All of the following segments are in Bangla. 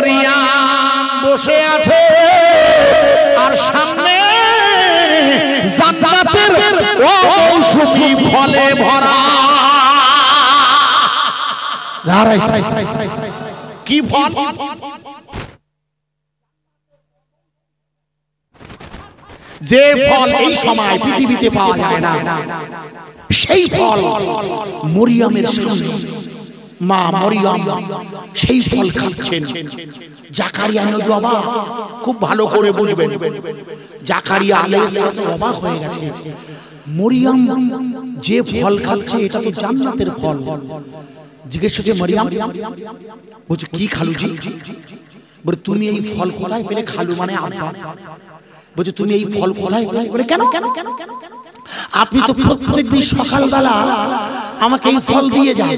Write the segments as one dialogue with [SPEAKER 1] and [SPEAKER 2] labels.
[SPEAKER 1] মারিয়াম বসে আছে আর সামনে জান্নাতের অমৌসুমী ফলে ভরা। কি ফল? যে ফল এই সময় পৃথিবীতে পাওয়া যায় না, সেই ফল মরিয়মের সামনে মা মরিয়ম সেই ফল খাচ্ছেন। জাকারিয়া নবী অবাক, খুব ভালো করে বুঝবেন। জাকারিয়া আলাইহিস সালাম অবাক হয়ে গেছে, মরিয়ম যে ফল খাচ্ছে এটা তো জান্নাতের ফল। জিজ্ঞেস করছে মরিয়ম, বলছে কি খালুজি? বলে তুমি এই ফল কোথায় পেলে? খালু মানে আব্বা। বলছে তুমি এই ফল কোথায় পেলে? বলে কেন? আপনি তো প্রত্যেকদিন সকালবেলা আমাকে এই ফল দিয়ে যান।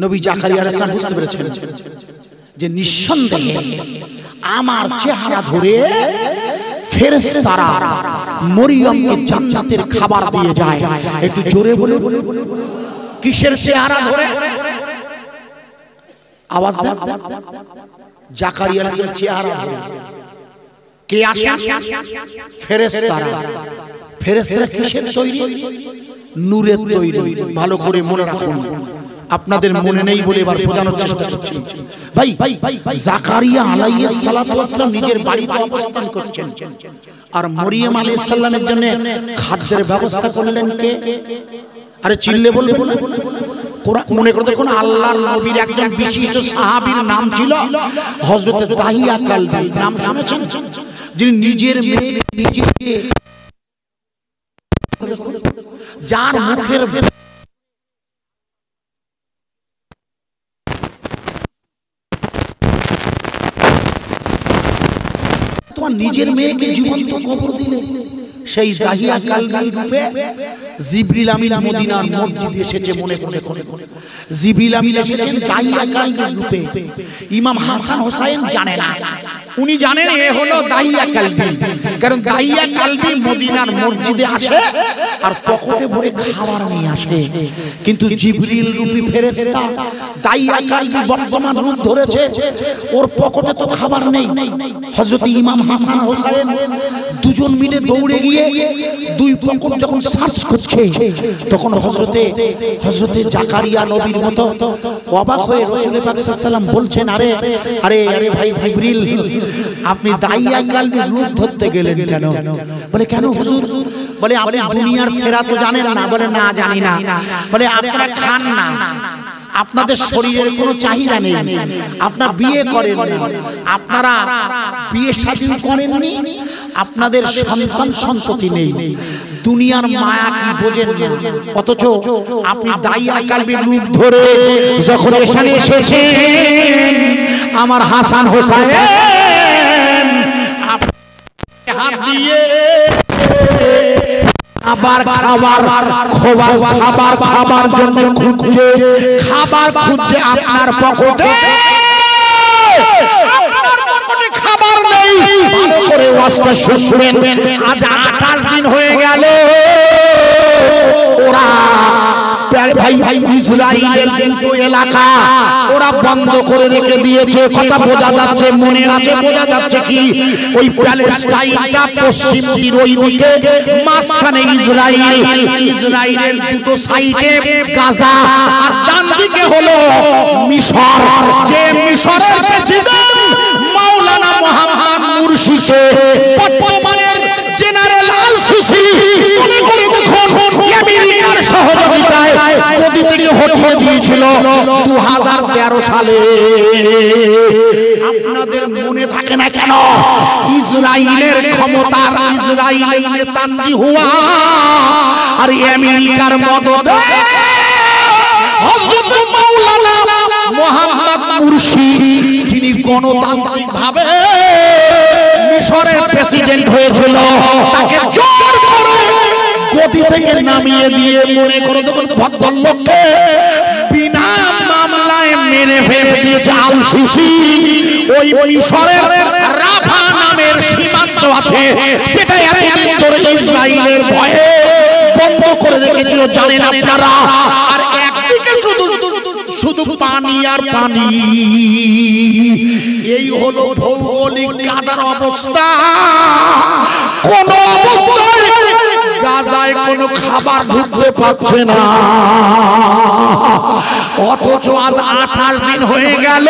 [SPEAKER 1] নবী জাকারিয়া আলাইহিস সালাম বুঝতে পেরেছেন যে নিঃসন্দেহে আমার চেহারা ধরে ফেরেশতারা মরিয়মকে জান্নাতের খাবার দিয়ে যায়। একটু জোরে বলে, কিসের চেহারা ধরে? আওয়াজ দেন। জাকারিয়া আলাইহিস সালামের চেহারা ধরে। কে আসে? ফেরেশতারা। ফেরেশতারা কিসের তৈরি? নূরের তৈরি। ভালো করে মনে রাখুন, আপনাদের মনে নেই বলে এবার বোঝানোর চেষ্টা করছি। ভাই, জাকারিয়া আলাইহিস সালাতু ওয়াস সালাম নিজের বাড়িতে অবস্থান করছেন, আর মরিয়ম আলাইহিস সালামের জন্য খাদ্যের ব্যবস্থা করলেন কে? আরে চিল্লে বলবেন না। কোরআন মনে করে দেখুন, আল্লাহর নবীর একজন বিশিষ্ট সাহাবীর নাম ছিল হযরত দাহিয়া কালবি। নাম শুনেছেন? যিনি নিজের মেয়ে নিজে যার মুখের তোমার নিজের মেয়েকে জীবন্ত কবর দিলে, সেই দাহিয়া কালবি রূপে জিবরিল আমিন মদিনার মসজিদে এসেছে। মনে করে জিবরিল আমিন এসেছেন দাহিয়া কালবির রূপে। ইমাম হাসান হোসেন জানে না, উনি জানেন এ হলো দাহিয়া কালবি, কারণ দাহিয়া কালবি মদিনার মসজিদে আসে আর পকেটে ভরে খাবার নিয়ে আসে। কিন্তু জিবরিল রূপী ফেরেশতা দাহিয়া কালবি বর্তমান রূপ ধরেছে, ওর পকেটে তো খাবার নেই। হযরত ইমাম হাসান হোসেন দুজন মিলে দৌড়ে গিয়ে দুই পকেট যখন সার্চ করছে, তখন হযরতে জাকারিয়া নবীর মতো অবাক হয়ে রাসূল পাক সাল্লাল্লাহু আলাইহি ওয়াসাল্লাম বলছেন, আরে আরে আরে ভাই জিবরিল, আপনি দাহিয়া কালবির রূপ ধরতে গেলেন কেন? বলে কেন হুজুর? বলে আপনি দুনিয়ার ফেরা তো জানেন না? বলে না, জানি না। বলে আপনারা খান না, আপনাদের শরীরের কোনো চাহিদা নেই, আপনারা বিয়ে করেন না, আপনারা বিয়ে শাদী করেননি, আপনাদের সন্তান সন্ততি নেই, দুনিয়ার মায়া কি বোঝেন না। অথচ আপনি দাহিয়া কালবির রূপ ধরে যখন এখানে এসেছেন, আমার হাসান হোসেন হাত দিয়ে খাবার জন্য খুঁজছে, খাবার খুঁজছে আপনার পকেটে, খাবার নেই। ভালো করে ওয়াজটা শুনবেন। আজ 28 দিন হয়ে গেল ওরা ভাই ইসরায়েলের দুটো এলাকা ওরা বন্ধ করে রেখে দিয়েছে। কথা বোঝা যাচ্ছে? মনে আছে? বোঝা যাচ্ছে কি? ওই প্যালেস্টাইনটা পশ্চিম তীর ওই দিকে, মাঝখানে ইসরায়েলের দুটো সাইডে গাজা, আর ডান দিকে হলো মিশর। যে মিশরের প্রেসিডেন্ট মাওলানা মোহাম্মদ মুরসিকে বর্তমানের জেনারেল আল সিসি, মনে করে দেখুন আমেরিকার সহযোগিতায় গদি থেকে হটিয়ে দিয়েছিল 2013 সালে। আপনাদের মনে থাকে না কেন? ইসরায়েলের ক্ষমতার ইসরায়েলের নেতানিয়াহু আর আমেরিকার মদতে হযরত মাওলানা মোহাম্মদ মুরসি, যিনি গণতান্ত্রিক ভাবে মিশরের প্রেসিডেন্ট হয়েছিল, তাকে জোর করে গদি থেকে নামিয়ে দিয়ে, মনে করে দেখুন ভদ্রলোককে বিনা মামলায় মেরে ফেলে দিয়েছে আল সিসি। ওই মিশরের রাফা নামের সীমান্ত আছে, যেটা এতদিন ধরে ইসরায়েলের ভয়ে বন্ধ করে রেখেছিল, জানেন আপনারা। আর একদিকে শুধু শুধু পানি আর পানি। এই হলো ভৌগোলিক গাজার অবস্থা। কোন অবস্থায় গাজায় কোনো খাবার ঢুকতে পারছে না, অথচ আজ 28 দিন হয়ে গেল।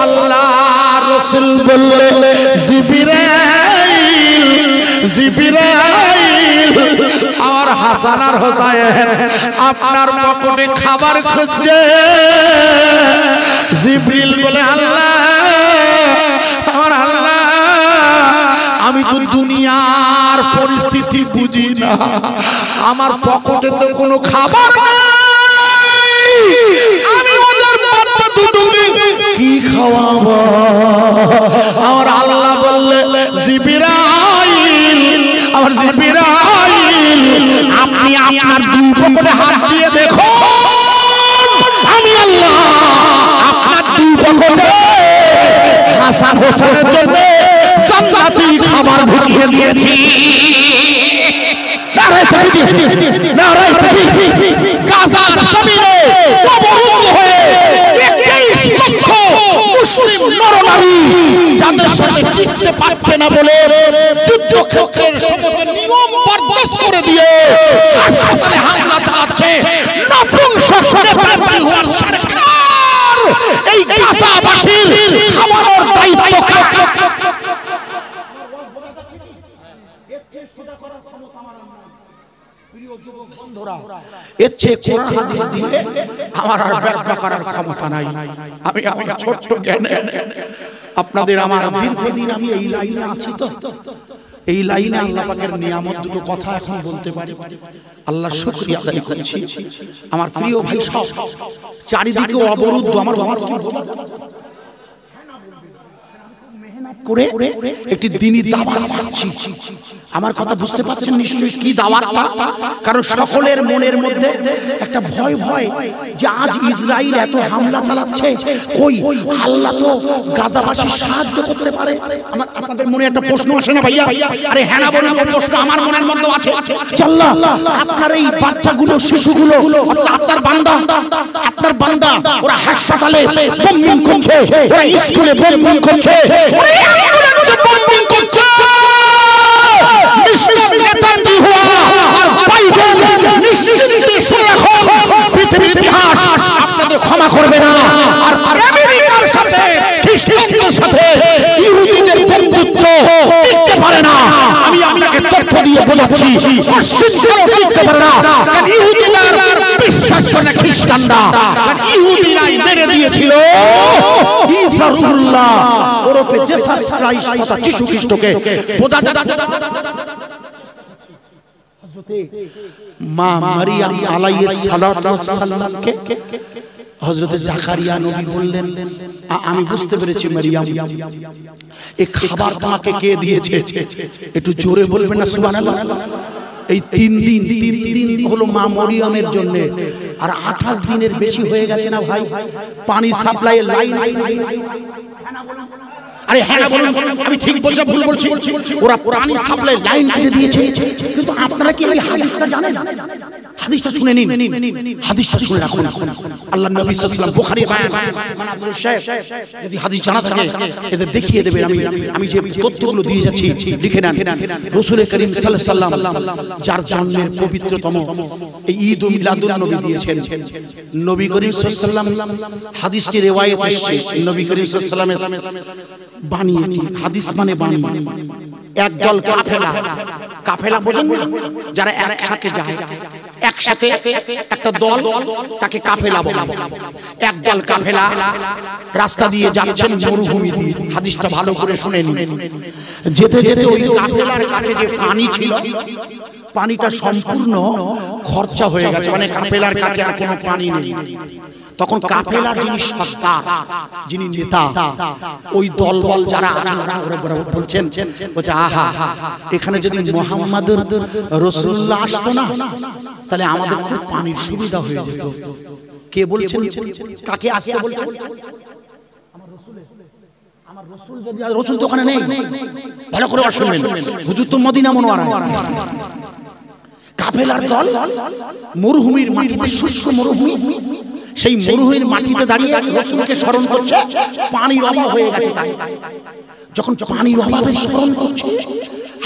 [SPEAKER 1] আল্লাহ রাসূল বললেন, জিবরাইল জিবরাইল আমার হাসান আর হোসেন আপনার পকেটে খাবার খুঁজছে। জিবরিল বলে, আল্লাহ আমার আল্লাহ, আমি তো দুনিয়ার পরিস্থিতি বুঝি না, আমার পকেটে তো কোনো খাবার নাই, আমি ওদের বাচ্চা দুটোকে কি খাওয়াবো? আমার আল্লাহ বললেন, জিবরাইল আমার জিবরাইল আপনি আপনার দুই পকেটে হাত দিয়ে দেখো, আমি আল্লাহ আপনার দুই পকেটে হাসান হোসেনের জন্য জান্নাতি খাবার ঢুকিয়ে দিয়েছি। নারায়ে তাকবীর, নারায়ে তাকবীর। গাজার জমিনে অবরুদ্ধ হয়ে 21 লক্ষ মুসলিম নরনারী যাদের সাথে টিকতে পারছে না বলে যুদ্ধক্ষেত্রের সমস্ত নিয়ম বরদাস্ত করে দিয়ে হাসপাতালে হামলা চালাচ্ছে নপুংসক নেতাজি হওয়ার সরকার। এই গাজাবাসীর খাবারের দায়িত্ব কার? এর চেয়ে কোরআন হাদিস দিয়ে আমার আর ব্যাখ্যা করার ক্ষমতা নাই। আমি আমার ছোট্ট জ্ঞানে আপনাদের, আমার দীর্ঘদিন আমি এই লাইনে আছি, তো এই লাইনে আল্লাহ পাকের নিয়ামত দুটো কথা এখন বলতে পারি। আল্লাহর শুকরিয়া আদায় করছি। আমার প্রিয় ভাই সব চারিদিকে অবরুদ্ধ, আমার আওয়াজ করে একটি দ্বীনি দাওয়াত পাচ্ছি। আমার কথা বুঝতে পারছেন নিশ্চয়ই কি দাওয়াতটা? কারণ সকলের মনের মধ্যে একটা ভয় ভয় যে আজ ইসরায়েল এত হামলা চালাচ্ছে, কই আল্লাহ তো গাজাবাসীর সাহায্য করতে পারে। আপনাদের মনে একটা প্রশ্ন আসে না ভাইয়া? আরে হ্যাঁ না বলুন, ওই প্রশ্ন আমার মনের মধ্যে আছে। আল্লাহ আপনার এই বাচ্চাগুলো, শিশুগুলো, আপনার বান্দা, আপনার বান্দা ওরা হাসপাতালে বোমিং করছে, ওরা স্কুলে বোমিং করছে, অ্যাম্বুলেন্সে বোমিং করছে। মিস্টার নেতানিয়াহু আর বাইডেন নিশ্চিন্তে শুনে রাখুন, পৃথিবীর ইতিহাস আপনাদের ক্ষমা করবে না। আর আমেরিকার সাথে, খ্রিস্টানদের সাথে ইহুদিদের বন্ধুত্ব টিকতে পারে না। আমি আপনাকে তথ্য দিয়ে বোঝাচ্ছি, মুসলিমরাও টিকতে পারে না। কারণ ইহুদিরা বিশ্বাস করে না খ্রিস্টানরা, কারণ ইহুদিরাই মেরে দিয়েছিল ঈসা রূহুল্লাহ ওরফে জেসাস ক্রাইস্ট তথা যিশু খ্রিস্টকে। বোঝা যাচ্ছে মা মারিয়াম আলাইহিস সালাতু ওয়াস সালামকে হযরতে জাকারিয়া নবী বললেন, আমি বুঝতে পেরেছি মারিয়াম, এই খাবার তোমাকে কে দিয়েছে? একটু জোরে বলবেন না সুবহানাল্লাহ। এই 3 দিন হলো মা মরিয়মের জন্য, আর 28 দিনের বেশি হয়ে গেছে না ভাই? পানি সাপ্লাইয়ের লাইন, আরে হ্যাঁ না বলুন, আমি ঠিক বলছি ভুল বলছি? ওরা পানি সাপ্লাই লাইন কেটে দিয়েছে। কিন্তু আপনারা কি এই হাদিসটা জানেন? হাদিসটা শুনে নিন, হাদিসটা শুনে রাখুন। আল্লাহ নবী সাল্লাল্লাহু আলাইহি ওয়াসাল্লাম বুখারী বয়ান, মানে আব্দুল সাহেব যদি হাদিস জানা থাকে এদের দেখিয়ে দেবেন। আমি যে তথ্যগুলো দিয়ে যাচ্ছি লিখে নেন। রাসূল করিম সাল্লাল্লাহু আলাইহি ওয়াসাল্লাম যার জন্মের পবিত্রতম এই ঈদ ও মিলাদুন নবী দিয়েছেন, নবী করিম সাল্লাল্লাহু আলাইহি ওয়াসাল্লাম হাদিসটি riwayat এসেছে, নবী করিম সাল্লাল্লাহু আলাইহি ওয়াসাল্লামের বাণী, হাদিস মানে বাণী। একদল কাফেলা, কাফেলা বোঝেন না, যারা একসাথে যায়, একসাথে একটা দল, তাকে কাফেলা বলে। একদল কাফেলা রাস্তা দিয়ে যাচ্ছেন মরুভূমি দিয়ে। হাদিসটা ভালো করে শুনে নিন। যেতে যেতে ওই কাফেলার কাছে যে পানি ছিল, পানিটা সম্পূর্ণ খরচা হয়ে গেছে, মানে কাফেলার কাছে আর কোনো পানি নেই। তখন কাফেলার যিনি সর্দার, যিনি নেতা, ওই দলবল যারা আছেন ওরা বলছেন, বলছে আহা, এখানে যদি মুহাম্মদুর রাসূলুল্লাহ আসতো না, তাহলে আমাদের খুব পানির সুবিধা হয়ে যেত। কে বলছেন? কাকে আসতে বলছেন? আমার রাসূল। যদি রাসূল তো ওখানে নেই, ভালো করে শুনবেন, হুজুর তো মদিনা মুনাওয়ারা। কাফেলার দল মরুভূমির মাটিতে, শুষ্ক মরুভূমি, সেই মরুভূমির মাটিতে দাঁড়িয়ে রাসূলকে স্মরণ করছে, পানির অভাব হয়ে গেছে। তাই যখন পানির অভাবের স্মরণ করছে,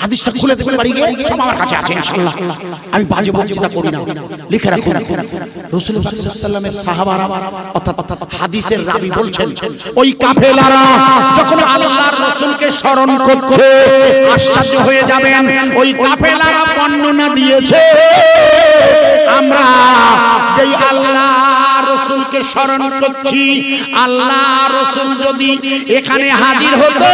[SPEAKER 1] হাদিসটা খুলে দেখে বাড়ি গিয়ে সব আমার কাছে আছে ইনশাআল্লাহ, আমি বাজে বক্তৃতা করি না, লিখে রাখুন। রাসূল সাল্লাল্লাহু আলাইহি ওয়াসাল্লামের সাহাবারা অর্থাৎ হাদিসের রাবী বলছেন, ওই কাফেলারা যখন আল্লাহর রাসূলকে স্মরণ করছে, আশ্চর্য হয়ে যাবেন, ওই কাফেলারা বর্ণনা দিয়েছে, আমরা যেই আল্লাহ রাসূলকে স্মরণ করছি, আল্লাহ রাসূল যদি এখানে হাজির হতে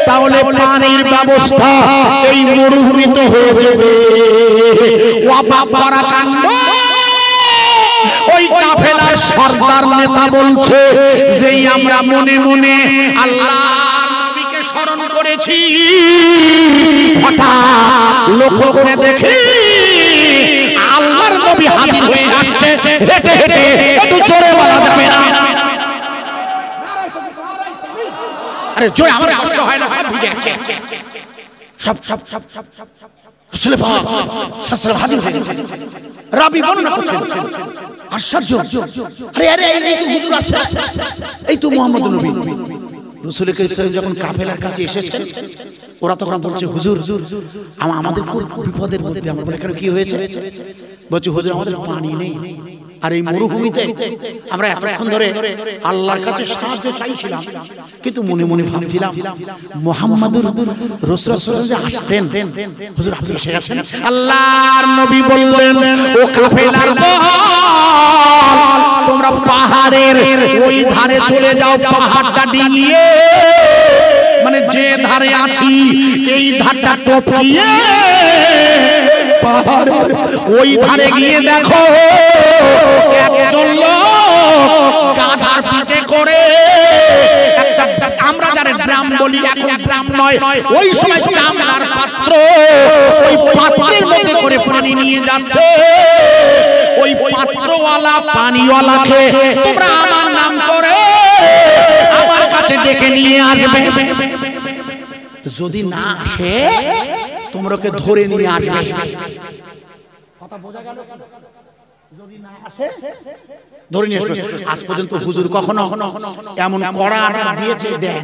[SPEAKER 1] তাহলে পানির ব্যবস্থা এই মরুভূমিতে হয়ে যাবে। ওয়াবা করা কাণ্ড। ওই কাফেলার সরদার নেতা বলছে, যেই আমরা মনে মনে আল্লাহর নবীকে স্মরণ করেছি, হঠাৎ লক্ষ্য করে দেখি আল্লাহর নবী হাজির হয়ে আসছে হেঁটে হেঁটে। একটু জোরে বলা যাবে না? আরে জোরে, আমার কষ্ট হয় না, সব ভিজে গেছে, সব সব সব সব সব রাসূল পাক সাল্লাল্লাহু আলাইহি ওয়াসাল্লাম হাজির হয়ে গেছেন। রাবী বর্ণনা করছেন, আশ্চর্য। আরে আরে এই তো হুজুর আসছে, এই তো মুহাম্মদ নবী। রাসূল কারীম সাল্লাল্লাহু যখন কাফেলার কাছে এসেছেন, ওরা তখন বলছে, হুজুর আমাদের খুব বিপদের মধ্যে। আমরা বলে, কেন কি হয়েছে? বলছে, হুজুর আমাদের পানি নেই, আর এই মরুভূমিতে আমরা এতক্ষণ ধরে আল্লাহর কাছে সাহায্য চাইছিলাম, কিন্তু মনে মনে ভাবছিলাম মুহাম্মদুর রাসূলুল্লাহ যে আসতেন, হুজুর আপনি এসে গেছেন। আল্লাহর নবী বললেন, ও কাফেলার দল, তোমরা পাহাড়ের ওই ধারে চলে যাও, পাহাড়টা ডিঙিয়ে, মানে যে ধারে আছি এই ধারটা টপকিয়ে পাহাড়ের ওই ধারে গিয়ে দেখো একজন লোক গাধার পিঠে করে একটা, আমরা যারা ড্রাম বলি, এখন ড্রাম নয়, ওই সময় চামড়ার পাত্র, ওই পাত্রের মধ্যে করে পানি নিয়ে যাচ্ছে। ওই পাত্রওয়ালা পানিওয়ালাকে তোমরা আমার নাম করে আমার কাছে ডেকে নিয়ে আসবে। যদি না আসে তোমরা ওকে ধরে নিয়ে আসবে। কথা বোঝা গেল? যদি না আসে ধরে নিয়ে আসবে। আজ পর্যন্ত হুজুর কখনো এমন কড়া অর্ডার দিয়েছে দেন?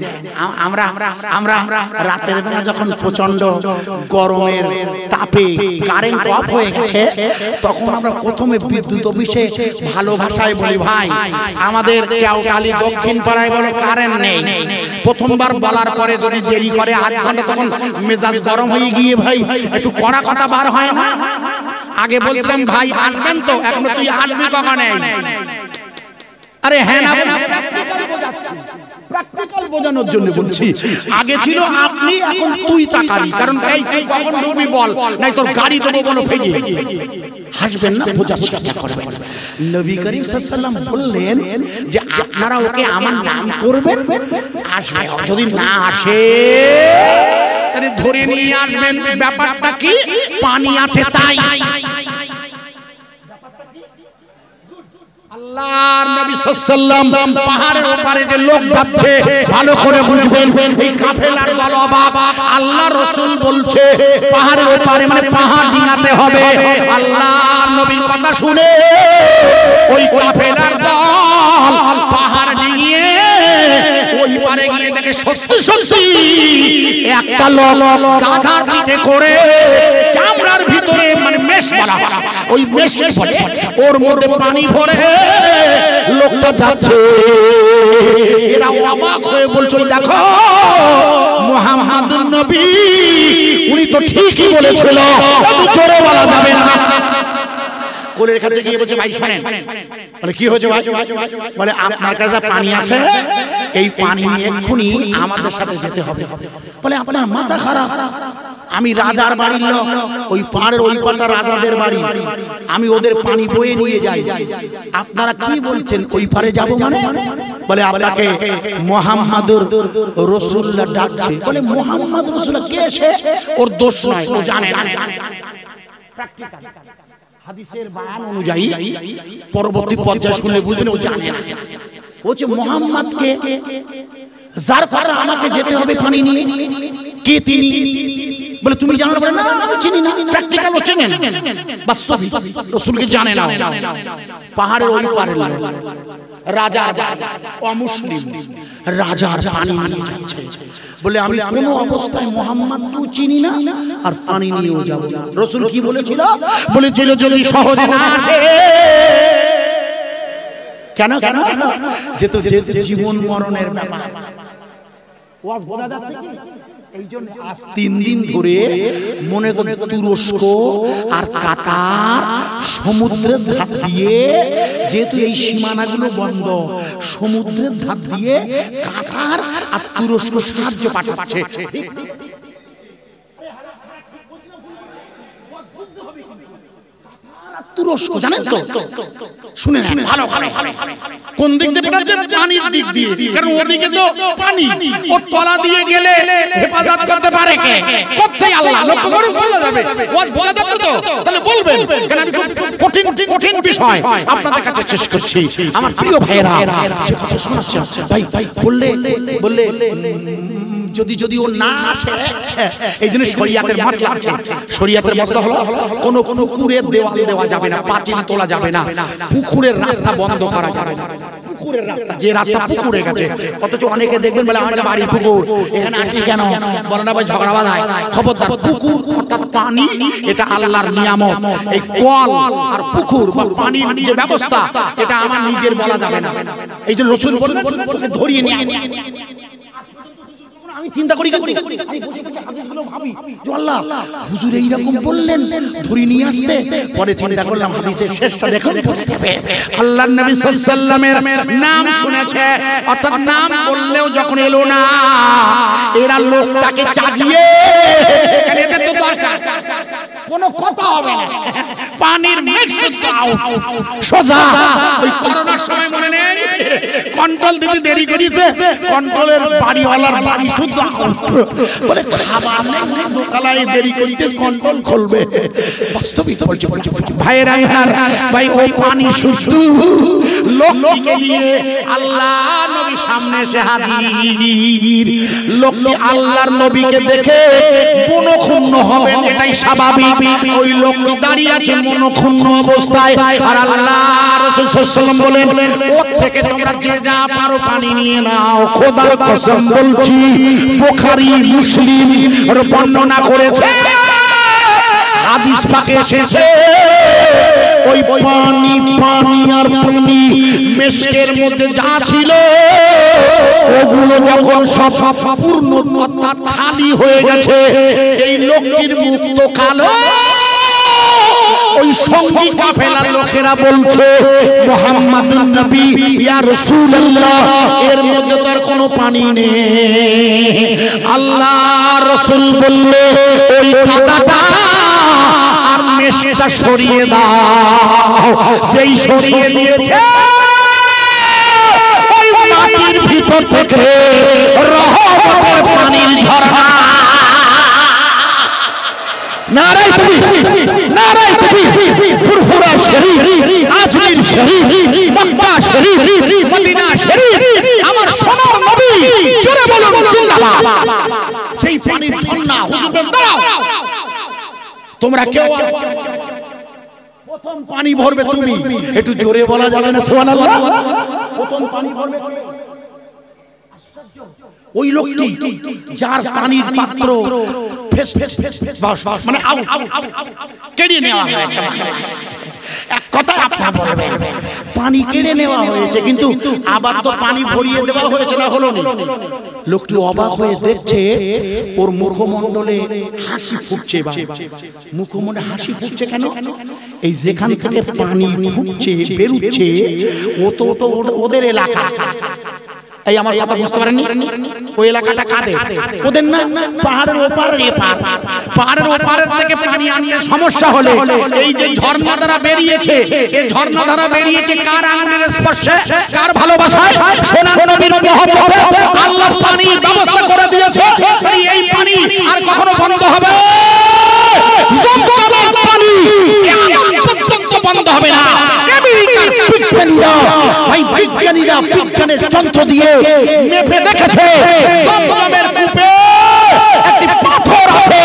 [SPEAKER 1] আমরা রাতের বেলা যখন প্রচন্ড গরমের তাপে কারেন্ট অফ হয়ে গেছে, তখন আমরা প্রথমে বিদ্যুৎ অফিসে ভালো ভাষায় বলি, ভাই আমাদের কেওটালি দক্ষিণ পাড়ায় বলো কারেন্ট নেই। প্রথমবার বলার পরে যদি দেরি করে আধ ঘন্টা, তখন মেজাজ গরম হয়ে গিয়ে ভাই একটু কড়া কথা বার হয় না? আগে বলছিলাম ভাই আসবেন তো, এখন তুই আসবি কখন? আরে হ্যাঁ না, প্র্যাকটিক্যাল বোঝানোর জন্য বলছি। আগে ছিল আপনি, এখন তুই তাকাবি, কারণ এই তুই কখন ঢুকবি বল, নাই তোর গাড়ি দেবো বলো ফেলে। হাসবেন না, বোঝার চেষ্টা করবেন। নবী করিম সাল্লাল্লাহু আলাইহি ওয়াসাল্লাম বললেন যে আপনারা ওকে আমার নাম করবেন, আসবে। যদি না আসে তাহলে ধরে নিয়ে আসবেন। ব্যাপারটা কি? পানি আছে তাই। আল্লাহর নবী সাল্লাল্লাহু আলাইহি ওয়াসাল্লাম পাহাড়ের ওপারে যে লোক যাচ্ছে, ভালো করে বুঝবেন, এই কাফেলার দল অবাক। আল্লাহর রাসূল বলছে পাহাড়ের ওপারে, মানে পাহাড় ডিঙাতে হবে। আল্লাহর নবীর কথা শুনে ওই কাফেলার দল পাহাড় ডিঙিয়ে ওই পারে গিয়ে দেখে সত্যি সত্যি একটা লোক গাধার পিঠে করে, চামড়ার ভিতরে মানে মেষ বলা হয়, ওই মেষের ফলে ওর মধ্যে পানি ভরে লোকটা যাচ্ছে। এরা অবাক হয়ে বলছে, দেখো মুহাম্মদুর নবী, উনি তো ঠিকই বলেছিল, একটু জোরে বলা যাবে না? কোলের কাছে গিয়ে বলছে, ভাই শোনেন। বলে কি হয়েছে ভাই? বলে আপনার কাছে পানি আছে, এই পানি নিয়ে এক্ষুনি আমাদের সাথে যেতে হবে। বলে আপনার মাথা খারাপ? আমি রাজার বাড়ির লোক, ওই পাড়ের ওই পাড়টা রাজাদের বাড়ি, আমি ওদের পানি বয়ে নিয়ে যাই। আপনারা কি বলছেন ওই পারে যাব মানে? বলে আপনাকে মুহাম্মদুর রাসূলুল্লাহ ডাকছে। বলে মুহাম্মদ রাসূলুল্লাহ কে? সে ওর দোষ নয়, ও জানে না। প্র্যাকটিক্যাল হাদিসের বয়ান অনুযায়ী পরবর্তী পর্যায়ে শুনলে বুঝবেন ও জানে না। ও যে মুহাম্মদকে, যার কথা আমাকে যেতে হবে পানি নিয়ে, কে তিনি? বলে তুমি জানো না? না চিনি না। প্র্যাকটিক্যাল হচ্ছে না, বাস্তবিক রাসূলকে জানে না। পাহাড়ের ওই পারে রাজার অমুসলিম রাজার পানি নিয়ে যাচ্ছে, বলে আমি কোনো অবস্থায় মুহাম্মদকেও চিনি না আর পানি নিয়েও যাব না। রাসূল কি বলেছিল? বলেছিল যদি সহজে না আসে। কেন কেন? যে তো জীবন মরণের ব্যাপার। ওয়াজ বোঝা যাচ্ছে কি? এই জন্য আজ 3 দিন ধরে মনে করে তুরস্ক আর কাতার সমুদ্রের ধার দিয়ে, যেহেতু এই সীমানাগুলো বন্ধ, সমুদ্রের ধার দিয়ে কাতার আর তুরস্ক সাহায্য পাঠাচ্ছে। তুরস্ক জানেন তো? শুনে ভালো ভালো কোন দিক দিয়ে পাঠাচ্ছে? পানির দিক দিয়ে, কারণ ওদিকে তো পানি, ও তলা দিয়ে গেলে হেফাজত করতে পারে কে? করছে আল্লাহ। লক্ষ্য করুন, বোঝা যাবে। ওয়াজ বোঝা যাচ্ছে তো? তাহলে বলবেন, কারণ আমি কঠিন কঠিন বিষয় আপনাদের কাছে শেষ করছি। আমার প্রিয় ভাইরা, যে কথা শোনাচ্ছেন ভাই বললে যদি ও না আসে, এই জন্য শরিয়াতের মাসলা আছে। শরিয়াতের মাসলা হলো কোন পুকুরের দেওয়াল দেওয়া যাবে না, পাঁচিল তোলা যাবে না, পুকুরের রাস্তা বন্ধ করা যাবে না। পুকুরের রাস্তা, যে রাস্তা পুকুরে গেছে, অথচ অনেকে দেখবেন বলে আমাদের বাড়ি পুকুর, এখানে আসি কেন? বলে না ভাই ঝগড়া বাঁধায়। খবরদার, পুকুর অর্থাৎ পানি, এটা আল্লাহর নিয়ামত। এই কল আর পুকুর বা পানির যে ব্যবস্থা, এটা আমার নিজের বলা যাবে না। এই জন্য রাসূল বললেন ধরিয়ে নিয়ে। আমি চিন্তা করি, আমি বসে বসে হাদিসগুলো ভাবি যে আল্লাহ হুজুর এইরকম বললেন ধরে নিয়ে আসতে। পরে চিন্তা করলাম হাদিসের শেষটা দেখুন, আল্লাহর নবী সাল্লাল্লাহু আলাইহি ওয়াসাল্লামের নাম শুনেছে, অর্থাৎ নাম বললেও যখন এলো না, এরা লোকটাকে চাজিয়ে, এদের তো দরকার কোনো কথা হবে না, পানির মিক্স দাও সোজা। ওই করোনার সময় মনে নেই, কন্ট্রোল দিতে দেরি করেছে, কন্ট্রোলের বাড়িওয়ালার বাড়ি শুদ্ধ বলে খাবার নেই, দোতলায় দেরি করতে কন্ট্রোল খুলবে। বাস্তবিক বলছে ভাইয়েরা, ভাই ওই পানি শুদ্ধ লোককে নিয়ে আল্লাহ নবী সামনে এসে হাজির। লোকটি আল্লাহর নবীকে দেখে মনক্ষুণ্ণ হবেন, এটাই স্বাভাবিক। ওই লোকটি দাঁড়িয়ে আছে মনক্ষুণ্ণ অবস্থায়, আর আল্লাহ রাসূল সাল্লাল্লাহু আলাইহি ওয়াসাল্লাম বলেন ওর থেকে তোমরা যে যা পারো পানি নিয়ে নাও। খোদার কসম বলছি, বুখারী মুসলিম এর বর্ণনা করেছে, হাদিস পাকে এসেছে, ওই পানি আর পানি মেশকের মধ্যে যা ছিল ওগুলো যখন সব পূর্ণ অর্থাৎ খালি হয়ে গেছে, এই লোকটির মুখ তো কালো। ওই সঙ্গী কাফেলার লোকেরা বলছে মুহাম্মাদুর নবী ইয়া রাসূলুল্লাহ, এর মধ্যে তো আর কোনো পানি নেই। আল্লাহ রাসূল বললে ওই কাদাটা আর মেশটা সরিয়ে দাও। যেই সরিয়ে দিয়েছে, ওই মাটির ভিতর থেকে রহমতের পানির ঝর্ণা। নারায়ে তাকবীর, নারায়ে তাকবীর। ফুরফুরা শরীফ, আজমির শরীফ, মক্কা শরীফ, মদিনা শরীফ, আমার সোনার নবী, জোরে বলুন জিন্দাবাদ। সেই পানির ঝর্ণা, হুজুর বলেন দাঁড়াও, তোমরা কেউ প্রথম পানি ভরবে তুমি, একটু জোরে বলা যাবে না সুবহানাল্লাহ? প্রথম পানি ভরবে ওই লোকটি যার পানির পাত্র মানে কেড়ে নেওয়া হয়েছে। এক কথা আপনারা বলবেন, পানি কেড়ে নেওয়া হয়েছে, কিন্তু আবার তো পানি ভরিয়ে দেওয়া হয়েছে না, হলো না? লোকটি অবাক হয়ে দেখছে, ওর মুখমণ্ডলে হাসি ফুটছে। মুখমণ্ডলে হাসি ফুটছে কেন? এই যেখান থেকে পানি ফুটছে বেরুচ্ছে, ও তো ওদের এলাকা। এই আমার কথা বুঝতে পারেননি? ওই এলাকাটা কাদের? ওদের না, পাহাড়ের ওপারের এপার। পাহাড়ের ওপারের থেকে পানি আনতে সমস্যা হলে এই যে ঝর্ণা ধারা বেরিয়েছে, এই ঝর্ণা ধারা বেরিয়েছে কার আঙ্গুলের স্পর্শে, কার ভালোবাসায়? সোনার নবীর মহব্বতে আল্লাহ পানির ব্যবস্থা করে দিয়েছে। তাই এই পানি আর কখনো বন্ধ হবে? জমজমের পানি কিয়ামত পর্যন্ত বন্ধ হবে না। আমেরিকার বিজ্ঞানীরা, ভাই বিজ্ঞানীরা বিজ্ঞানের যন্ত্র দিয়ে মেপে দেখেছে জমজমের কূপে একটি পাথর আছে,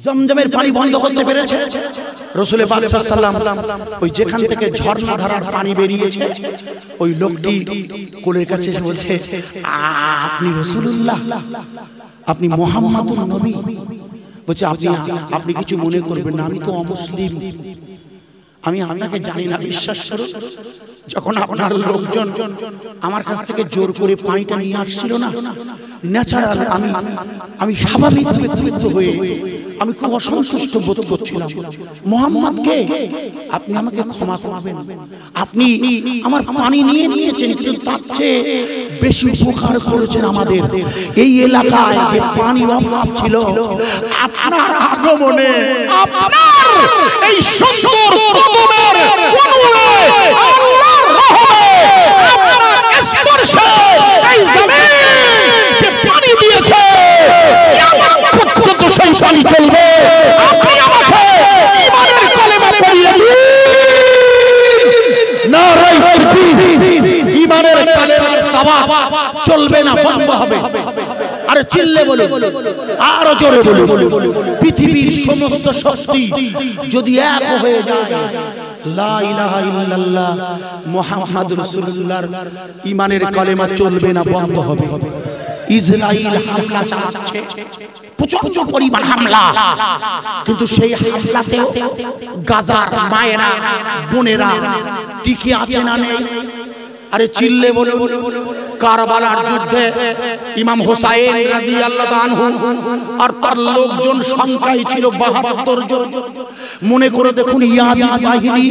[SPEAKER 1] জমজমের পানি বন্ধ করতে পেরেছে? রাসূল পাক সাল্লাল্লাহু আলাইহি ওয়াসাল্লাম ওই যেখান থেকে ঝর্ণা ধারার পানি বেরিয়েছে ওই লোকটি কোলের কাছে এসে বলছে, আপনি রাসূলুল্লাহ, আপনি মুহাম্মাদুর নবী? বলছে, আপনি কিছু মনে করবেন না, আমি তো অমুসলিম, আমি আপনাকে জানি না, বিশ্বাস করুন। যখন আপনার লোকজন আমার কাছ থেকে জোর করে পানিটা নিয়ে আসছিল না, ন্যাচারাল আমি স্বাভাবিকভাবে ক্রুদ্ধ হয়ে আমি খুব অসন্তুষ্ট বোধ করছিলাম। মুহাম্মদকে আপনি আমাকে ক্ষমা করবেন, আপনি আমার পানি নিয়ে নিয়েছেন, কিন্তু তার চেয়ে বেশি উপকার করেছেন আমাদের এই এলাকায় যে পানির অভাব ছিল। আপনার আগমনে, আপনার এই সুন্দর কদমের অনুরে, আল্লাহর রহমতে, আপনার স্পর্শে এই জমিন যে পানি দিয়েছে, কিয়ামত পর্যন্ত সেই পানি চলবে। আপনি আমাকে ঈমানের কলেমা পড়িয়ে দিন। নারায়ে তাকবীর। ঈমানের কলেমার দাওয়াত চলবে না, বন্ধ হবে। আরে চিল্লে বলুন, আরো জোরে বলুন। পৃথিবীর সমস্ত শক্তি যদি এক হয়ে যায়, লা ইলাহা ইল্লাল্লাহ মুহাম্মাদুর রাসূলুল্লাহর ঈমানের কলেমা চলবে না, বন্ধ হবে। ইসরাইল হামলা চালাচ্ছে, প্রচন্ড পরিমাণ হামলা, কিন্তু সেই হামলাতেও গাজার মায়েরা বোনেরা টিকে আছে না নেই? আরে চিল্লে বলুন। কারবালার যুদ্ধে ইমাম হোসাইন রাদিয়াল্লাহু আনহু আর তার লোকজন সংখ্যায় ছিল ৭২ জন। মনে করে দেখুন, ইয়াজিদ বাহিনী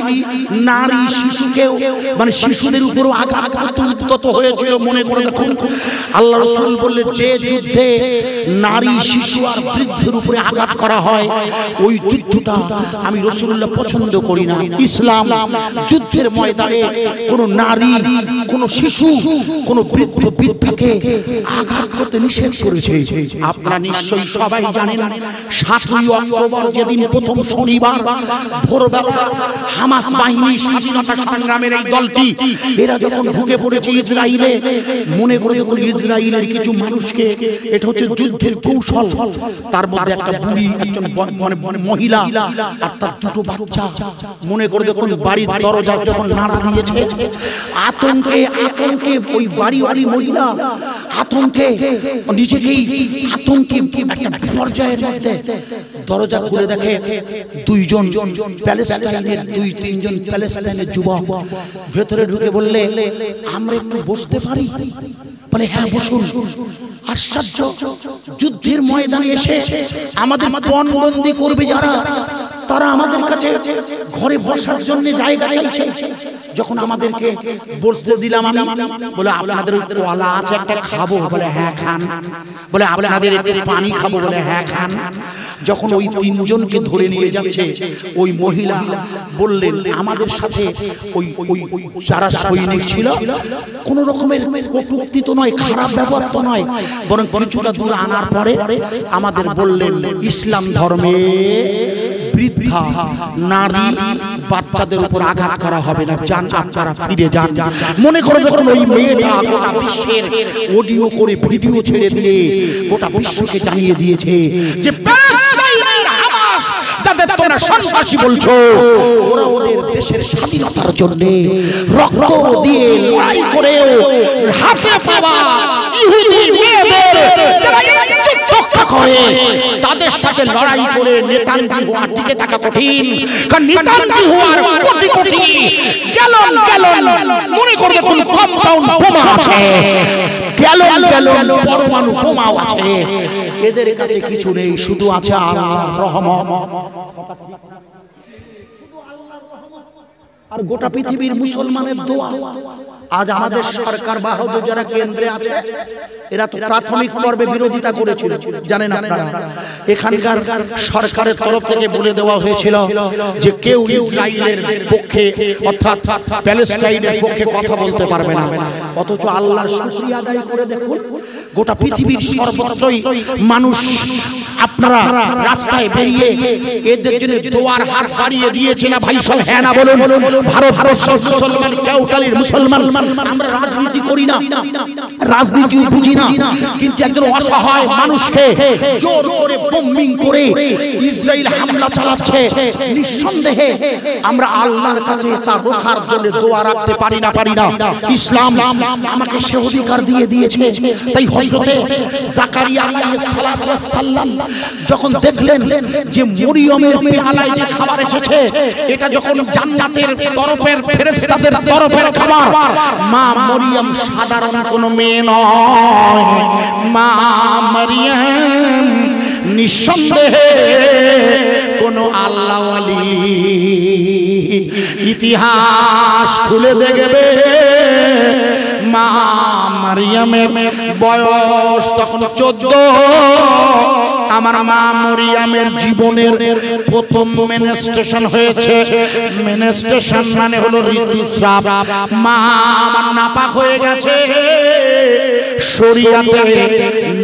[SPEAKER 1] নারী শিশুকেও, মানে শিশুদের উপরও আঘাত করতে উদ্যত হয়েছিল। মনে করে দেখুন, আল্লাহ রাসূল বললেন, যে যুদ্ধে নারী শিশু আর বৃদ্ধের উপরে আঘাত করা হয়, ওই যুদ্ধটা আমি রাসূলুল্লাহ পছন্দ করি না। ইসলাম যুদ্ধের ময়দানে কোন নারী, কোন শিশু, কোন বৃদ্ধ বৃদ্ধাকে আঘাত করতে নিষেধ করেছে। আপনারা নিশ্চয়ই সবাই জানেন, ৭ই অক্টোবর যেদিন প্রথম শনিবার ভোরবেলা হামাস বাহিনী, স্বাধীনতা সংগ্রামের এই দলটি, এরা যখন ঢুকে পড়েছে ইসরায়েলে, মনে করে দেখুন ইসরায়েলের কিছু মানুষকে, এটা হচ্ছে যুদ্ধের কৌশল, তার মধ্যে একটা বুড়ি, একজন মানে মহিলা আর তার দুটো বাচ্চা, মনে করে দেখুন বাড়ির দরজা যখন নাড়া দিয়েছে, আতঙ্কে ওই বাড়িওয়ালি মহিলা আতঙ্কে নিজেকেই আতঙ্কে একটা পর্যায়ের মধ্যে দরজা খুলে দেখে দুইজন প্যালেস্টাইনের, ২-৩ প্যালেস্টাইনের যুবক ভেতরে ঢুকে বললে, আমরা একটু বসতে পারি? বলে, হ্যাঁ বসুন। আশ্চর্য, যুদ্ধের ময়দানে এসে আমাদের পণবন্দি করবে যারা, তারা আমাদের কাছে ঘরে বসার জন্য জায়গা চাইছে। যখন আমাদেরকে বসতে দিলাম আমি, বলে, আপনাদের কলা আছে একটা খাবো? বলে, হ্যাঁ খান। বলে, আপনাদের একটু পানি খাবো? বলে, হ্যাঁ খান। যখন ওই ৩ জনকে ধরে নিয়ে যাচ্ছে, ওই মহিলা বললেন, আমাদের সাথে ওই যারা সৈনিক ছিল, কোন রকমের কটূক্তি তো নয়, খারাপ ব্যবহার তো নয়, বরং কিছুটা দূর আনার পরে আমাদের বললেন, ইসলাম ধর্মে বৃদ্ধা, নারী, বাচ্চাদের উপর আঘাত করা হবে না, যান আপনারা ফিরে যান। মনে করে দেখুন, ওই মেয়েটা গোটা বিশ্বের অডিও করে ভিডিও ছেড়ে দিয়ে গোটা বিশ্বকে জানিয়ে দিয়েছে যে প্যালেস্টাইনের হামাস, যাদের তোমরা সন্ত্রাসী বলছো, ওরা ওদের দেশের স্বাধীনতার জন্য রক্ত দিয়ে লড়াই করে হাতে পাওয়া ইহুদি মেয়েদের যারা ইজ্জত রক্ষা করে, তাদের সাথে লড়াই করে নেতানিয়াহু আর টিকে থাকা কঠিন। কারণ নেতানিয়াহু আর কোটি কোটি গ্যালন মনে করে কোন কম্পাউন্ড বোমা আছে, গ্যালন পরমাণু বোমাও আছে। এদের কাছে কিছু নেই, শুধু আছে আল্লাহর রহমত আর গোটা পৃথিবীর মুসলমানের দোয়া। আজ আমাদের সরকার বাহাদুর যারা কেন্দ্রে আছে, এরা তো প্রাথমিক পর্বে বিরোধিতা করেছিল, জানেন আপনারা। এখানকার সরকারের তরফ থেকে বলে দেওয়া হয়েছিল যে কেউ ইসরায়েলের পক্ষে অর্থাৎ প্যালেস্টাইনের পক্ষে কথা বলতে পারবে না। অথচ আল্লাহর শুকরিয়া আদায় করে দেখুন, গোটা পৃথিবীর সর্বত্রই মানুষ আপনারা রাস্তায় বেরিয়ে এদের জন্য দোয়ার হাত বাড়িয়ে দিয়েছে না ভাই? সব হ্যাঁ না বলুন। ভারতবর্ষের মুসলমান, কেউটালির মুসলমান, আমরা রাজনীতি করি না, রাজনীতিও বুঝি না, কিন্তু একজন অসহায় মানুষকে জোর করে বোম্বিং করে ইসরায়েল হামলা চালাচ্ছে। নিঃসন্দেহে আমরা আল্লাহর কাছে তার রক্ষার জন্য দোয়া রাখতে পারি না, পারি না। ইসলাম আমাকে সে অধিকার দিয়ে দিয়েছে। তাই হযরতে জাকারিয়া আলাইহিস সালাতু ওয়াস সালাম যখন দেখলেন যে মরিয়মের পেয়ালায় যে খাবার এসেছে, এটা যখন জান্নাতের তরফের ফেরেশতাদের তরফের খাবার, মা মরিয়ম সাধারণ কোনো মেয়ে নয়, মা মরিয়ম নিঃসন্দেহে কোন আল্লাহ ওয়ালি। ইতিহাস খুলে দেখবে মা মারিয়ামের বয়স তখন 14। আমার মা মরিয়মের জীবনের প্রথম মেনস্ট্রেশন হয়েছে। মেনস্ট্রেশন মানে হলো ঋতুস্রাব। মা আমার নাপাক হয়ে গেছে। শরীয়তে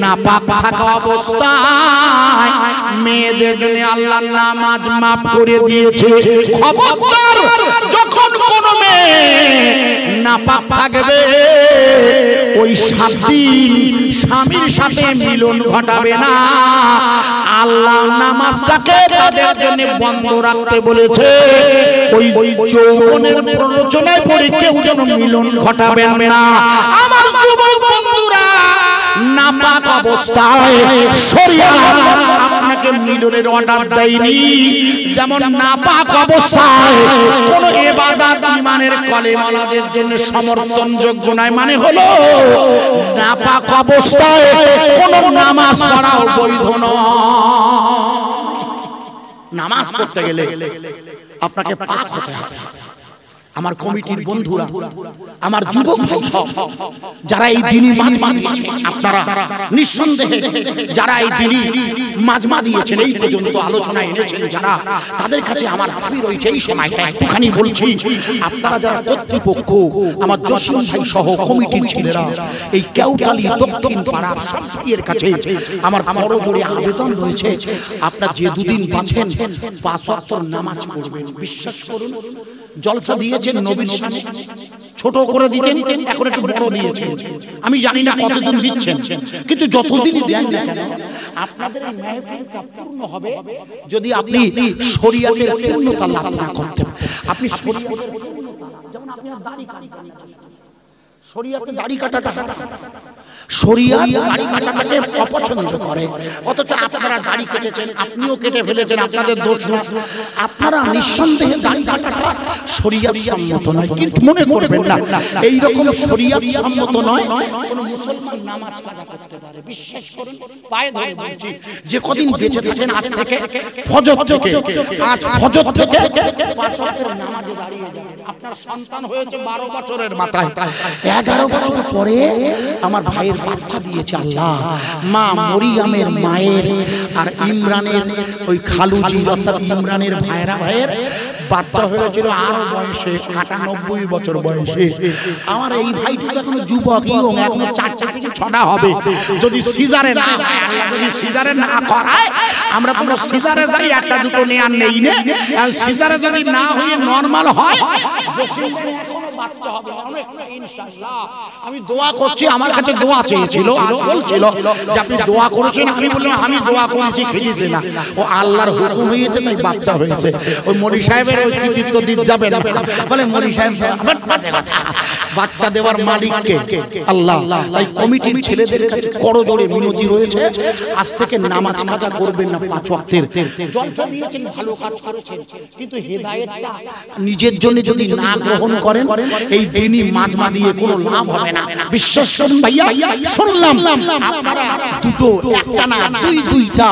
[SPEAKER 1] নাপাক থাকা অবস্থায় মেয়েদের জন্য আল্লাহ নামাজ মাফ করে দিয়েছে। খবরদার, যখন কোন মেয়ে নাপাক থাকবে ওই 7 দিন স্বামীর সাথে মিলন ঘটাবে না। আল্লাহ নামাজটাকে তাদের জন্য বন্ধ রাখতে বলেছে। ওই যৌবনের প্ররোচনায় পড়ে কেউ যেন মিলন ঘটাবেন না। আমার যুবক বন্ধুরা, নাপাক অবস্থায় শরীয়ত আপনাকে মিলনের অর্ডার দেয়নি। যেমন নাপাক অবস্থায় কোন ইবাদত ঈমানের কলেমাওয়ালাদের জন্য সমর্থনযোগ্য নয়। মানে হলো নাপাক অবস্থায় কোন নামাজ পড়াও বৈধ নয়। নামাজ পড়তে গেলে আপনাকে পাক হতে হবে। আমার কমিটির বন্ধুরা, আমার যুবক ভাই সব যারা এই দিনই মাজমা দিয়েছেন, আপনারা নিঃসন্দেহে যারা এই দিনই মাজমা দিয়েছেন, এই পর্যন্ত আলোচনা এনেছেন যারা, তাদের কাছে আমার দাবি রয়েছে এই সময়টা একটুখানি বলছি। আপনারা যারা কর্তৃপক্ষ, আমার জসিম ভাই সহ কমিটির ছেলেরা, এই কেউটালি দক্ষিণ পাড়ার সব ভাইয়ের কাছে আমার বড় জোরে আবেদন রয়েছে, আপনারা যে দুদিন বাঁচেন 5 ওয়াক্ত নামাজ পড়বেন। বিশ্বাস করুন, জলসা দিয়েছেন নবীর সামনে, ছোট করে দিতেন, এখন একটু বড় দিয়েছেন। আমি জানি না কতদিন দিচ্ছেন, কিন্তু যতদিনই দেন না কেন আপনাদের মাহফিলটা পূর্ণ হবে যদি আপনি শরীয়তের পূর্ণতা লাভ না করতে। আপনি শরীয়তের পূর্ণতা, যেমন আপনি দাড়ি কাটবেন, শরীয়তে দাড়ি কাটাটা, শরীয়ত দাড়ি কাটাটাকে অপছন্দ করে, অথচ আপনারা দাড়ি কেটেছেন, আপনিও কেটে ফেলেছেন, আপনাদের দোষ না। আপনারা নিঃসন্দেহে দাড়ি কাটাটা শরীয়ত সম্মত নয়, কিন্তু মনে করবেন না এই রকম শরীয়ত সম্মত নয় কোন মুসলমান নামাজ কাজা করতে পারে। বিশ্বাস করুন, পায়ে ধরে বলছি, যে কদিন বেঁচে থাকেন আজ থেকে ফজর থেকে, আজ ফজর থেকে 5 ওয়াক্তের নামাজে দাঁড়িয়ে যাবেন। আপনার সন্তান হয়েছে 12 বছরের মাথায়, 11 বছর পরে আমার ভাইয়ের বাচ্চা দিয়েছে আল্লাহ। মা মরিয়মের মায়ের আর ইমরানের ওই খালুজি অর্থাৎ ইমরানের ভাইয়ের বাচ্চা হয়েছিল আরো বয়সে, 98 বছর বয়সে। আমার এই ভাইটি এখন যুবক, এখনো 4টা থেকে 6টা হবে। যদি সিজারে না হয়, আল্লাহ যদি সিজারে না করায়, আমরা তোমরা সিজারে যাই, 1টা 2টো নিয়ে আর নেই না। সিজারে যদি না হয়ে নরমাল হয়, এখনো বাচ্চা হবে অনেকটা ইনশাআল্লাহ। আমি দোয়া করছি, আমার কাছে দোয়া চেয়েছিল, আর বলছিল যে আপনি দোয়া করেছেন। আমি বললাম আমি দোয়া করেছি, খেয়েছি না, ও আল্লাহর হুকুম হয়েছে তাই বাচ্চা হয়েছে। ওই মনি সাহেবের ওই কৃতিত্ব দিতে যাবে না, বলে মনি সাহেব বাচ্চা দেওয়ার মালিককে আল্লাহ। তাই কমিটির ছেলেদের কাছে করজোড়ে মিনতি রয়েছে, আজ থেকে নামাজ কাজা করবেন না, 5 ওয়াক্তের। জলসা দিয়েছেন, ভালো কাজ করেছেন, কিন্তু হেদায়েতটা নিজের জন্য যদি না গ্রহণ করেন, এই দিনই মাজমা দিয়ে কোনো লাভ হবে না। বিশ্বাস করুন ভাইয়া, শুনলাম আপনারা দুটো, একটা না দুইটা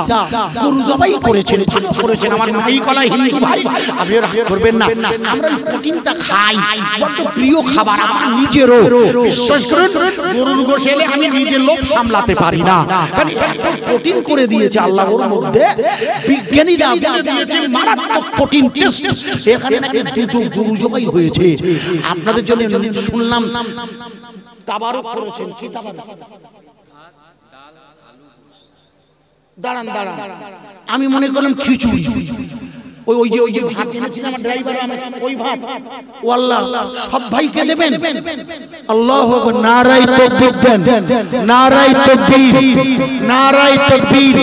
[SPEAKER 1] গরু জবাই করেছেন, ভালো করেছেন। আমার ভাই কলা হিন্দু ভাই, আপনি রাগ করবেন না, আমরা প্রোটিনটা খাই, বড্ড প্রিয় খাবার আমার নিজেরও। বিশ্বাস করুন, গরুর গোশত এলে আমি নিজের লোভ সামলাতে পারি না, কারণ এত প্রোটিন করে দিয়েছে আল্লাহ ওর মধ্যে। বিজ্ঞানীরা বলে দিয়েছে মারাত্মক প্রোটিন টেস্ট, এখানে নাকি দুটো গরু জবাই হয়েছে। আপনাদের জন্য শুনলাম তাবারুক করেছেন, কি তাবারুক? দাঁড়ান দাঁড়ান, আমি মনে করলাম খিচুড়ি, ওই যে ভাত এনেছি আমার ড্রাইভার, ওই ভাত ও আল্লাহ সব ভাইকে দেবেন। আল্লাহু আকবার, নারায়ে তাকবীর দেন, নারায়ে তাকবীর, নারায়ে তাকবীর।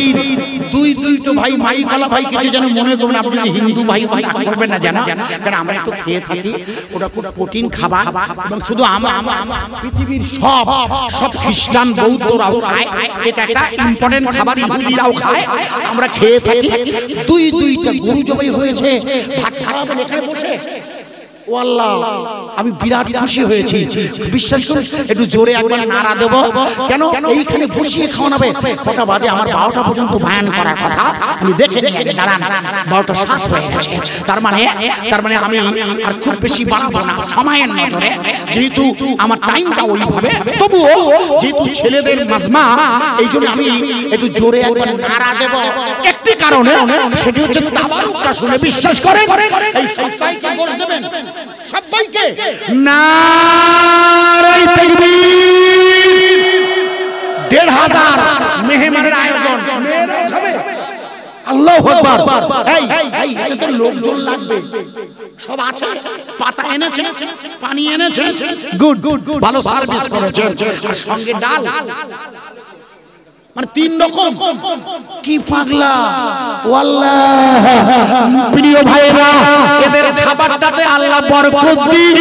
[SPEAKER 1] দুই তো ভাই মাইকওয়ালা ভাই কিছু যেন মনে করবেন আপনি হিন্দু ভাই করবেন না, জানা কারণ আমরা একটু খেয়ে থাকি, ওটা খুব প্রোটিন খাবার। এবং শুধু পৃথিবীর সব খ্রিস্টান বৌদ্ধরাও খায়, এটা একটা ইম্পর্টেন্ট খাবার, ইহুদিরাও খায়, আমরা খেয়ে থাকি। দুইটা গরু জবাই হয়েছে, ভাত খাওয়াবেন এখানে বসে। ও আল্লাহ, আমি বিরাট খুশি হয়েছি। বিশ্বাস করুন, একটু জোরে একবার নারা দেব। কেন এইখানে বসিয়ে খাওয়াবে? কটা বাজে? আমার 12টা পর্যন্ত বয়ান করার কথা, আমি দেখে নিয়ে দাঁড়ান 12টা 7 হয়ে গেছে। তার মানে আমি আর খুব বেশি বাড়াবো না সময়ের নজরে, যেহেতু আমার টাইমটা ওইভাবে। তবুও যেহেতু ছেলেদের মাজমা, এই জন্য আমি একটু জোরে একবার নারা দেব একটি কারণে, সেটি হচ্ছে তাবারুকটা শুনে বিশ্বাস করেন এই সবাইকে বলে দেবেন, সবাইকে নারায়ে তাকবীর। ১,৫০০ মেহমানের আয়োজন, মেয়েরা খাবে। আল্লাহু আকবার। এই এতে তো লোকজন লাগবে, সব আছে, পাতা এনেছে, পানি এনেছে, গুড, ভালো সার্ভিস করেছেন, আর সঙ্গে ডাল, মানে 3 রকম। কি পাগলা ওয়াল্লাহ। প্রিয় ভাইরা, এদের খাবারটাতে আল্লাহ বরকত দিন।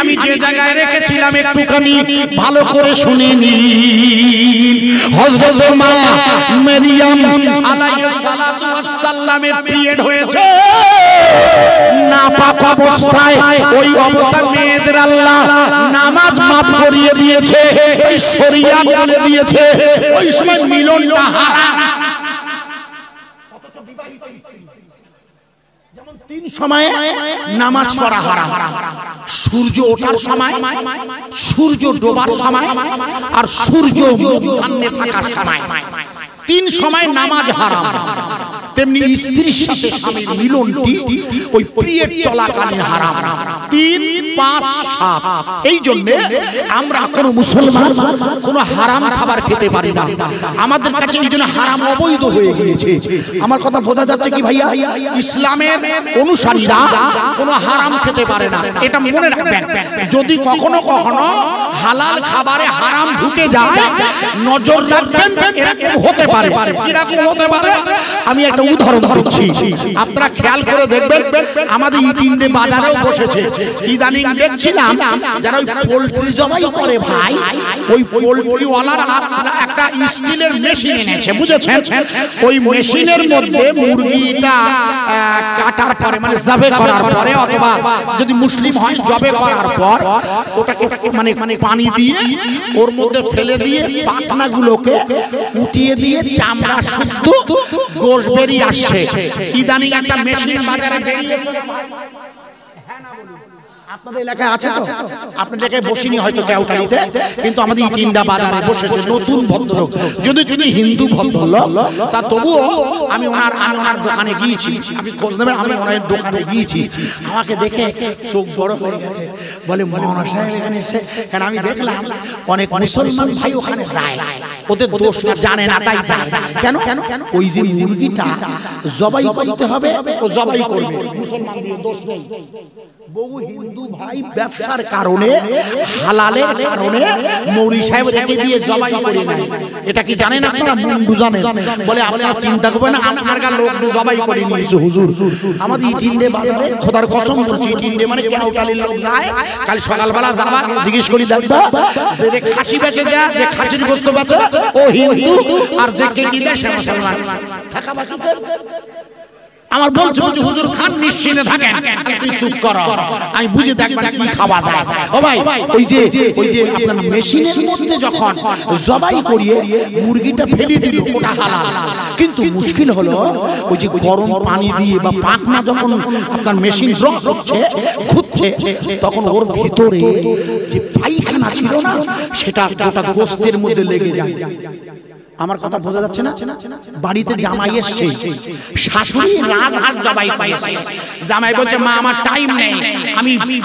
[SPEAKER 1] আমি যে জায়গায় রেখেছিলাম একটুখানি ভালো করে শুনে নিন। হযরত মা মারিয়াম আলাইহিস সালাতু ওয়াস সালামের পিরিয়ড হয়েছে, নাপাক অবস্থায়, ওই অবস্থা মেয়েদের আল্লাহ নামাজ মাফ করিয়ে দিয়েছে, ওই শরিয়াত বলে দিয়েছে, ওই সময় মিলনটা হারাম। যেমন 3 সময়ে নামাজ পড়া হারাম, সূর্য ওঠার সময়, সূর্য ডোবার সময়, আর সূর্য মধ্যাহ্নে থাকার সময়। 3 সময় নামাজ হারাম। তেমনি স্ত্রীর সাথে স্বামীর মিলনটি ওই পিরিয়ড চলাকালীন হারাম। 3, 5, 7। এই জন্য আমরা কোনো মুসলমান কোনো হারাম খাবার খেতে পারি না। আমাদের কাছে এই জন্য হারাম অবৈধ হয়ে গিয়েছে। আমার কথা বোঝা যাচ্ছে কি ভাইয়া? ইসলামের অনুসারীরা কোনো হারাম খেতে পারে না, এটা মনে রাখবেন। যদি কখনো হালাল খাবারে হারাম ঢুকে যায়, নজর রাখবেন, এরকম হতে পারে। কিরকম হতে পারে? আমি একটা উদাহরণ দিচ্ছি, আপনারা খেয়াল করে দেখবেন। আমাদের ইটিন্ডে বাজারেও বসেছে, ইদানিং দেখছিলাম যারা ওই পোল্ট্রি জবাই করে ভাই, ওই পোল্ট্রিওয়ালারা একটা স্টিলের মেশিন এনেছে, বুঝেছেন? ওই মেশিনের মধ্যে মুরগিটা কাটার পরে, মানে জবে করার পরে, অথবা যদি মুসলিম হয় জবে করার পর, ওটাকে মানে পানি দিয়ে ওর মধ্যে ফেলে দিয়ে পাখনাগুলোকে উঠিয়ে দিয়ে চামড়া শুদ্ধ গোশত বেরিয়ে আসছে। ইদানিং একটা মেশিন বাজারে বেরিয়েছে, আপনাদের এলাকায় আছে তো? আপনার জায়গায় বসিনি হয়তো কেউটালিতে, কিন্তু আমাদের ইটিন্ডা বাজারে বসেছে নতুন ভদ্রলোক। যদি হিন্দু ভদ্রলোক, তা তবুও আমি ওনার দোকানে গিয়েছি, আপনি খোঁজ নেবেন, আমি ওনার দোকানে গিয়েছি। আমাকে দেখে চোখ বড় হয়ে গেছে, বলে মাওলানা সাহেব এখানে এসে। কারণ আমি দেখলাম অনেক মুসলমান ভাই ওখানে যায়, ওদের দোষ না, জানে না, তাই যায়। কেন? ওই যে মুরগিটা জবাই করতে হবে, ও জবাই করবে, মুসলমান দিয়ে দোষ নেই। বহু হিন্দু ভাই ব্যবসার কারণে, হালালের কারণে মৌলী সাহেব রেখে দিয়ে জবাই করে নেয়। এটা কি জানেন আপনারা? মুন্ডু জানেন? বলে আপনারা চিন্তা করবেন না, আমার গা লোক জবাই করে নিয়েছে হুজুর। আমাদের ইটিন্ডে বাজারে, খোদার কসম বলছি, ইটিন্ডে মানে কেউটালির লোক যায়, কাল সকালবেলা যাবা, জিজ্ঞেস করি দেখবা, যে খাসি বেচে যা, যে খাসির গোশত বেচে ও হিন্দু, আর যে কেকি দেয় সে মুসলমান। থাকা বাকি আমার বলছে হুজুর খান, নিশ্চিন্তে থাকেন, তুই চুপ কর, আমি বুঝে দেখবেন কি খাওয়া যায়। ও ভাই, ওই যে আপনার মেশিনের মধ্যে যখন জবাই করিয়ে মুরগিটা ফেলে দিল, ওটা হালাল। কিন্তু মুশকিল হলো, ওই যে গরম পানি দিয়ে বা পাখনা যখন আপনার মেশিন রক হচ্ছে, ঘুরছে, তখন ওর ভিতরে যে পায়খানা ছিল না, সেটা গোটা গোশতের মধ্যে লেগে যায়। আমার কথা বোঝা যাচ্ছে না? বাড়িতে জামাই এসছে, শাশুড়ি রাজহাঁস জবাই করেছে। জামাই বলছে, মা আমার টাইম নেই,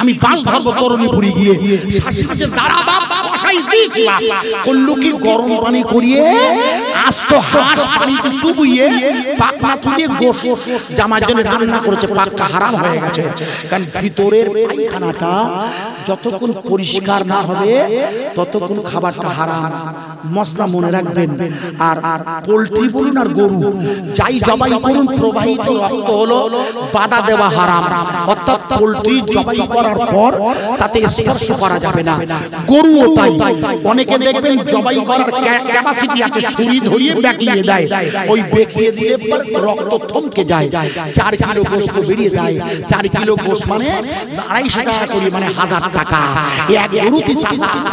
[SPEAKER 1] আমি বাস ধরবো তরুণীপুরি গিয়ে। শাশুড়ি বলছে, দাঁড়া বাপ, সাইজ দিয়েছি করলো কি গরম পানি করিয়ে আস্ত হাঁস পানিতে চুবিয়ে পাকনা তুলে গোশ জামার জন্য রান্না করেছে। পাক্কা হারাম হয়ে গেছে, কারণ ভিতরের পায়খানাটা যতক্ষণ পরিষ্কার না হবে ততক্ষণ খাবারটা হারাম। মশলা মনে রাখবেন। আর পোল্ট্রি বলুন আর গরু যাই জবাই করুন, প্রবাহিত রক্ত হলো বাধা দেওয়া হারাম। অর্থাৎ পোল্ট্রি জবাই করার পর তাতে স্পর্শ করা যাবে না। গরুও তাই। অনেকে দেখবেন জবাই করার ক্যাপাসিটি আছে, ছুরি ধরিয়ে বেঁকিয়ে দেয়, ওই বেঁকিয়ে দিলে পর রক্ত থমকে যায়, 4 কিলো গোশত বেরিয়ে যায়। 4 কিলো গোশত মানে 250 টাকা করে, মানে 1000 টাকা। এক গরুতে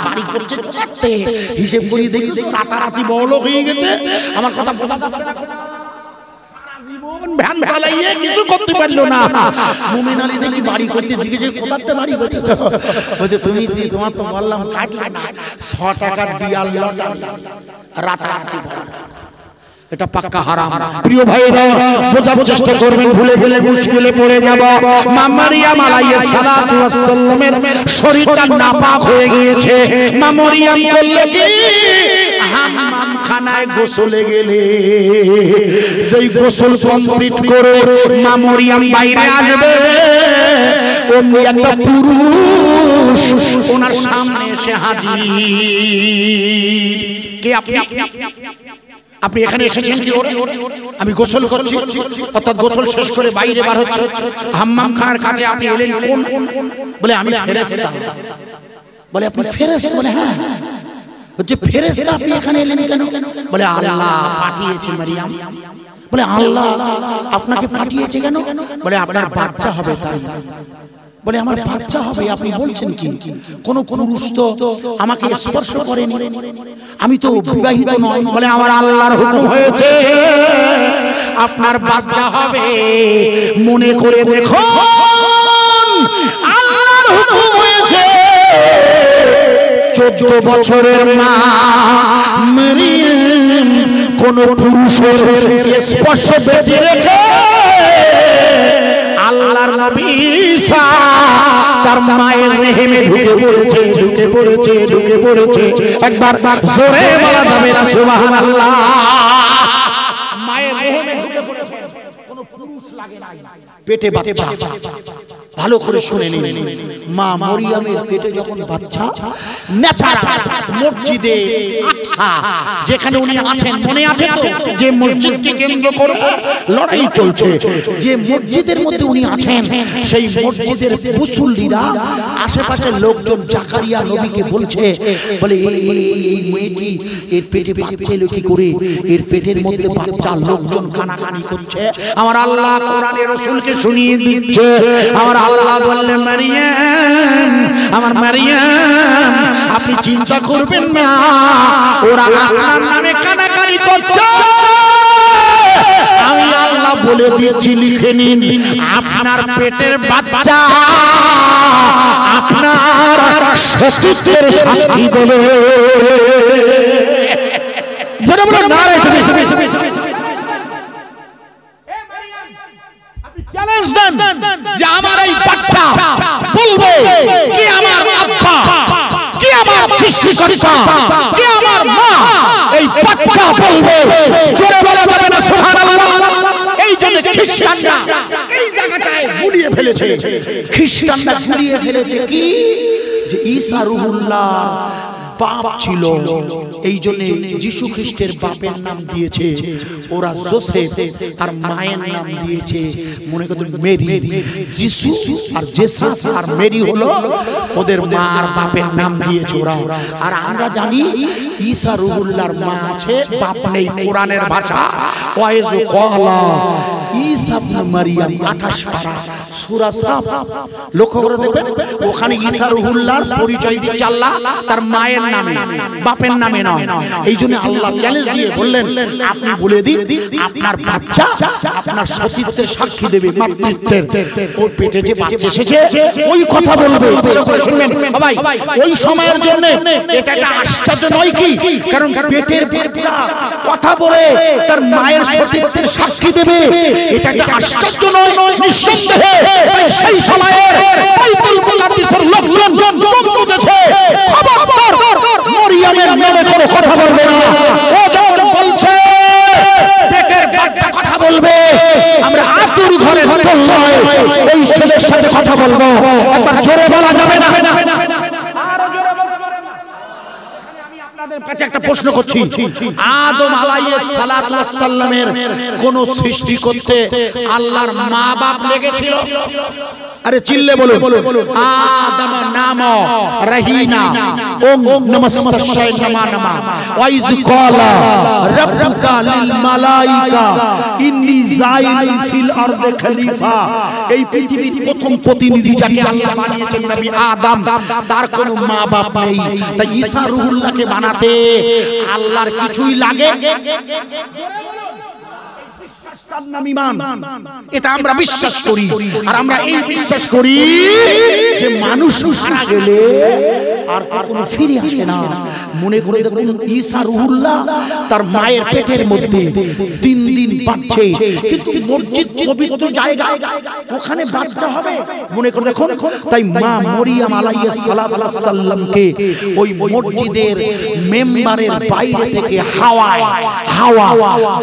[SPEAKER 1] বাড়ি করছে করতে হিসেব করিয়ে দেখি রাতারাতি বড় হয়ে গেছে। আমার কথা ভ্যান চালাইয়ে কিছু করতে পারলো না। মুমিন আলী দেখি বাড়ি করতে জিজ্ঞেস কোথাতে বাড়ি করতে, বলছে তুমি তোমার তো বললাম কাটলে না, 100 টাকার বিয়াল লটার রাতারাতি বড়। এটা পাক্কা হারাম। প্রিয় ভাইরা বোঝার চেষ্টা করবেন, ভুলে গেলে মুশকিলে পড়ে যাব। মা মারিয়াম আলাইহিস সালাতু ওয়াস সালামের শরীরটা নাপাক হয়ে গিয়েছে। মা মারিয়াম বললে কি হাম্মাম খানায় গোসলে গেলে যেই গোসল কমপ্লিট করে মা মারিয়াম বাইরে আসবে, অমনি একটা পুরুষ ওনার সামনে এসে হাজির। কে আপনি? আপনি এখানে এসেছেন কি? আমি গোসল করছি, অর্থাৎ গোসল শেষ করে বাইরে বার হচ্ছে, হাম্মাম খানার কাছে আপনি এলেন কোন? বলে আমি ফেরেশতা। বলে আপনি ফেরেশতা? বলে হ্যাঁ। বলছে ফেরেশতা আপনি এখানে এলেন কেন? বলে আল্লাহ পাঠিয়েছে মারিয়াম। বলে আল্লাহ আপনাকে পাঠিয়েছে কেন? বলে আপনার বাচ্চা হবে তাই। বলে আমার বাচ্চা হবে আপনি বলছেন কি? কোন পুরুষ তো আমাকে স্পর্শ করেনি, আমি তো বিবাহিত নই। বলে আমার আল্লাহর হুকুম হয়েছে আপনার বাচ্চা হবে। মনে করে দেখো আল্লাহর হুকুম হয়েছে। 14 বছরের মা মারিয়াম কোন পুরুষের স্পর্শ ব্যতি রেখে আল্লাহর নবী ঈসা তার মায়ের রেহেমে ঢুকে পড়েছে। একবার জোরে বলা যাবে না সুবহানাল্লাহ। মায়ের রেহেমে ঢুকে পড়েছে, কোনো পুরুষ লাগে না, পেটে বাচ্চা। ভালো করে শুনে নিন, মা মরিয়মের পেটে যখন বাচ্চা, ন্যাচারাল মসজিদে আকসা যেখানে উনি আছেন, মনে আছে তো যে মসজিদকে কেন্দ্র করে লড়াই চলছে, যে মসজিদের মধ্যে উনি আছেন, সেই মসজিদের মুসল্লিরা আশেপাশের লোকজন জাকারিয়া নবীকে বলছে, বলে এই মেয়েটি এর পেটে বাচ্চা এলো কি করে, এর পেটের মধ্যে বাচ্চা, লোকজন কানাকানি করছে। আমার আল্লাহ কোরআনে রাসূলকে শুনিয়ে দিচ্ছে। আমার আল্লাহ বললেন মারিয়াম, আমার মারিয়াম আপনি চিন্তা করবেন না, ওরা আপনার নামে কানাকানি করছে। আমি আল্লাহ বলে দিচ্ছি, লিখে নিন, আপনার পেটের বাচ্চা আপনার সতীত্বের সাক্ষী দেবে। যেন বলে নারায়ে তাকবীর। চ্যালেঞ্জ দেন যে আমার এই বাচ্চা বলবে কি আমার আব্বা, কি আমার সৃষ্টিকর্তা, কি আমার মা, এই বাচ্চা বলবে। জোরে বলা যাবে না সুবহানাল্লাহ। এই জন্য খ্রিস্টানরা এই জায়গাটায় গুলিয়ে ফেলেছে, খ্রিস্টানরা গুলিয়ে ফেলেছে কি, যে ঈসা রূহুল্লাহ বাপ ছিল, এই জন্য যিশু খ্রিস্টের বাপের নাম দিয়েছে ওরা যোসেফ, আর মায়ের নাম দিয়েছে মনে করুন মেরি। যিশু আর জেসাস আর মেরি হলো ওদের মা আর বাপের নাম দিয়েছে ওরা। আর আমরা জানি ঈসা রূহুল্লাহর মা আছে, বাপ নেই। কোরআনের ভাষা ওয়াইজ ক্বালা ঈসা ইবনে মারিয়াম 28 পারা সূরা সাফ লক্ষ্য করে দেখবেন, ওখানে ঈসা রূহুল্লাহর পরিচয় দিচ্ছে আল্লাহ তার মায়ের নামে, বাপের নামে নয়। এই জন্য আল্লাহ চ্যালেঞ্জ দিয়ে বললেন, আপনি বলে দিন আপনার বাচ্চা আপনার সতীত্বের সাক্ষী দেবে, মাতৃত্বের। ওর পেটে যে বাচ্চা এসেছে ওই কথা বলবে। ভালো করে শুনবেন সবাই, ওই সময়ের জন্য এটা একটা আশ্চর্য নয় কি? কারণ পেটের বাচ্চা কথা বলে তার মায়ের সতীত্বের সাক্ষী দেবে, এটা একটা আশ্চর্য নয় নিঃসন্দেহে। সেই সময়ে বাইতুল মুকাদ্দাসের লোকজন চমকে উঠেছে, খবরদার নামে কোনো কথা বলবে না। ও যখন বলছে পেটের বাচ্চা কথা বলবে, আমরা আতুর ঘরে নয় ওই ছেলের সাথে কথা বলবো। একবার জোরে বলা যাবে না? আরো জোরে বলতে পারেন না? আমি আপনাদের কাছে একটা প্রশ্ন করছি, আদম আলাইহিস সালাতু ওয়াস সালামের কোন সৃষ্টি করতে আল্লাহর মা বাপ লেগেছিল? আরে চিল্লে বলো। আদম নাম রহিনা ওম নমস্তাশায় নমা নমা ওয়াইজ ক্বালা রাব্বুকা লিল মালাইকা ইন্নী জাইলুন ফিল আরদি খলিফা। এই পৃথিবীর প্রথম প্রতিনিধি যাকে আল্লাহ বানিয়েছেন নবী আদম, তার কোনো মা বাপ নেই। তাই ঈসা রূহুল্লাহকে বানাতে আল্লাহর কিছুই লাগে? এটা আমরা বিশ্বাস করি। আর আমরা এই বিশ্বাস করি যে মানুষ মারা গেলে আর কখনো ফিরে আসে না। মনে করে দেখুন, ঈসা রূহুল্লাহ তার মায়ের পেটের মধ্যে 3 দিন বাঁচছে, কিন্তু মসজিদ পবিত্র জায়গা, ওখানে বাচ্চা হবে? মনে করে দেখুন। তাই মা মরিয়ম আলাইহিস সালাতু ওয়াস সালামকে ওই মসজিদের মেম্বারের বাইরে থেকে হাওয়া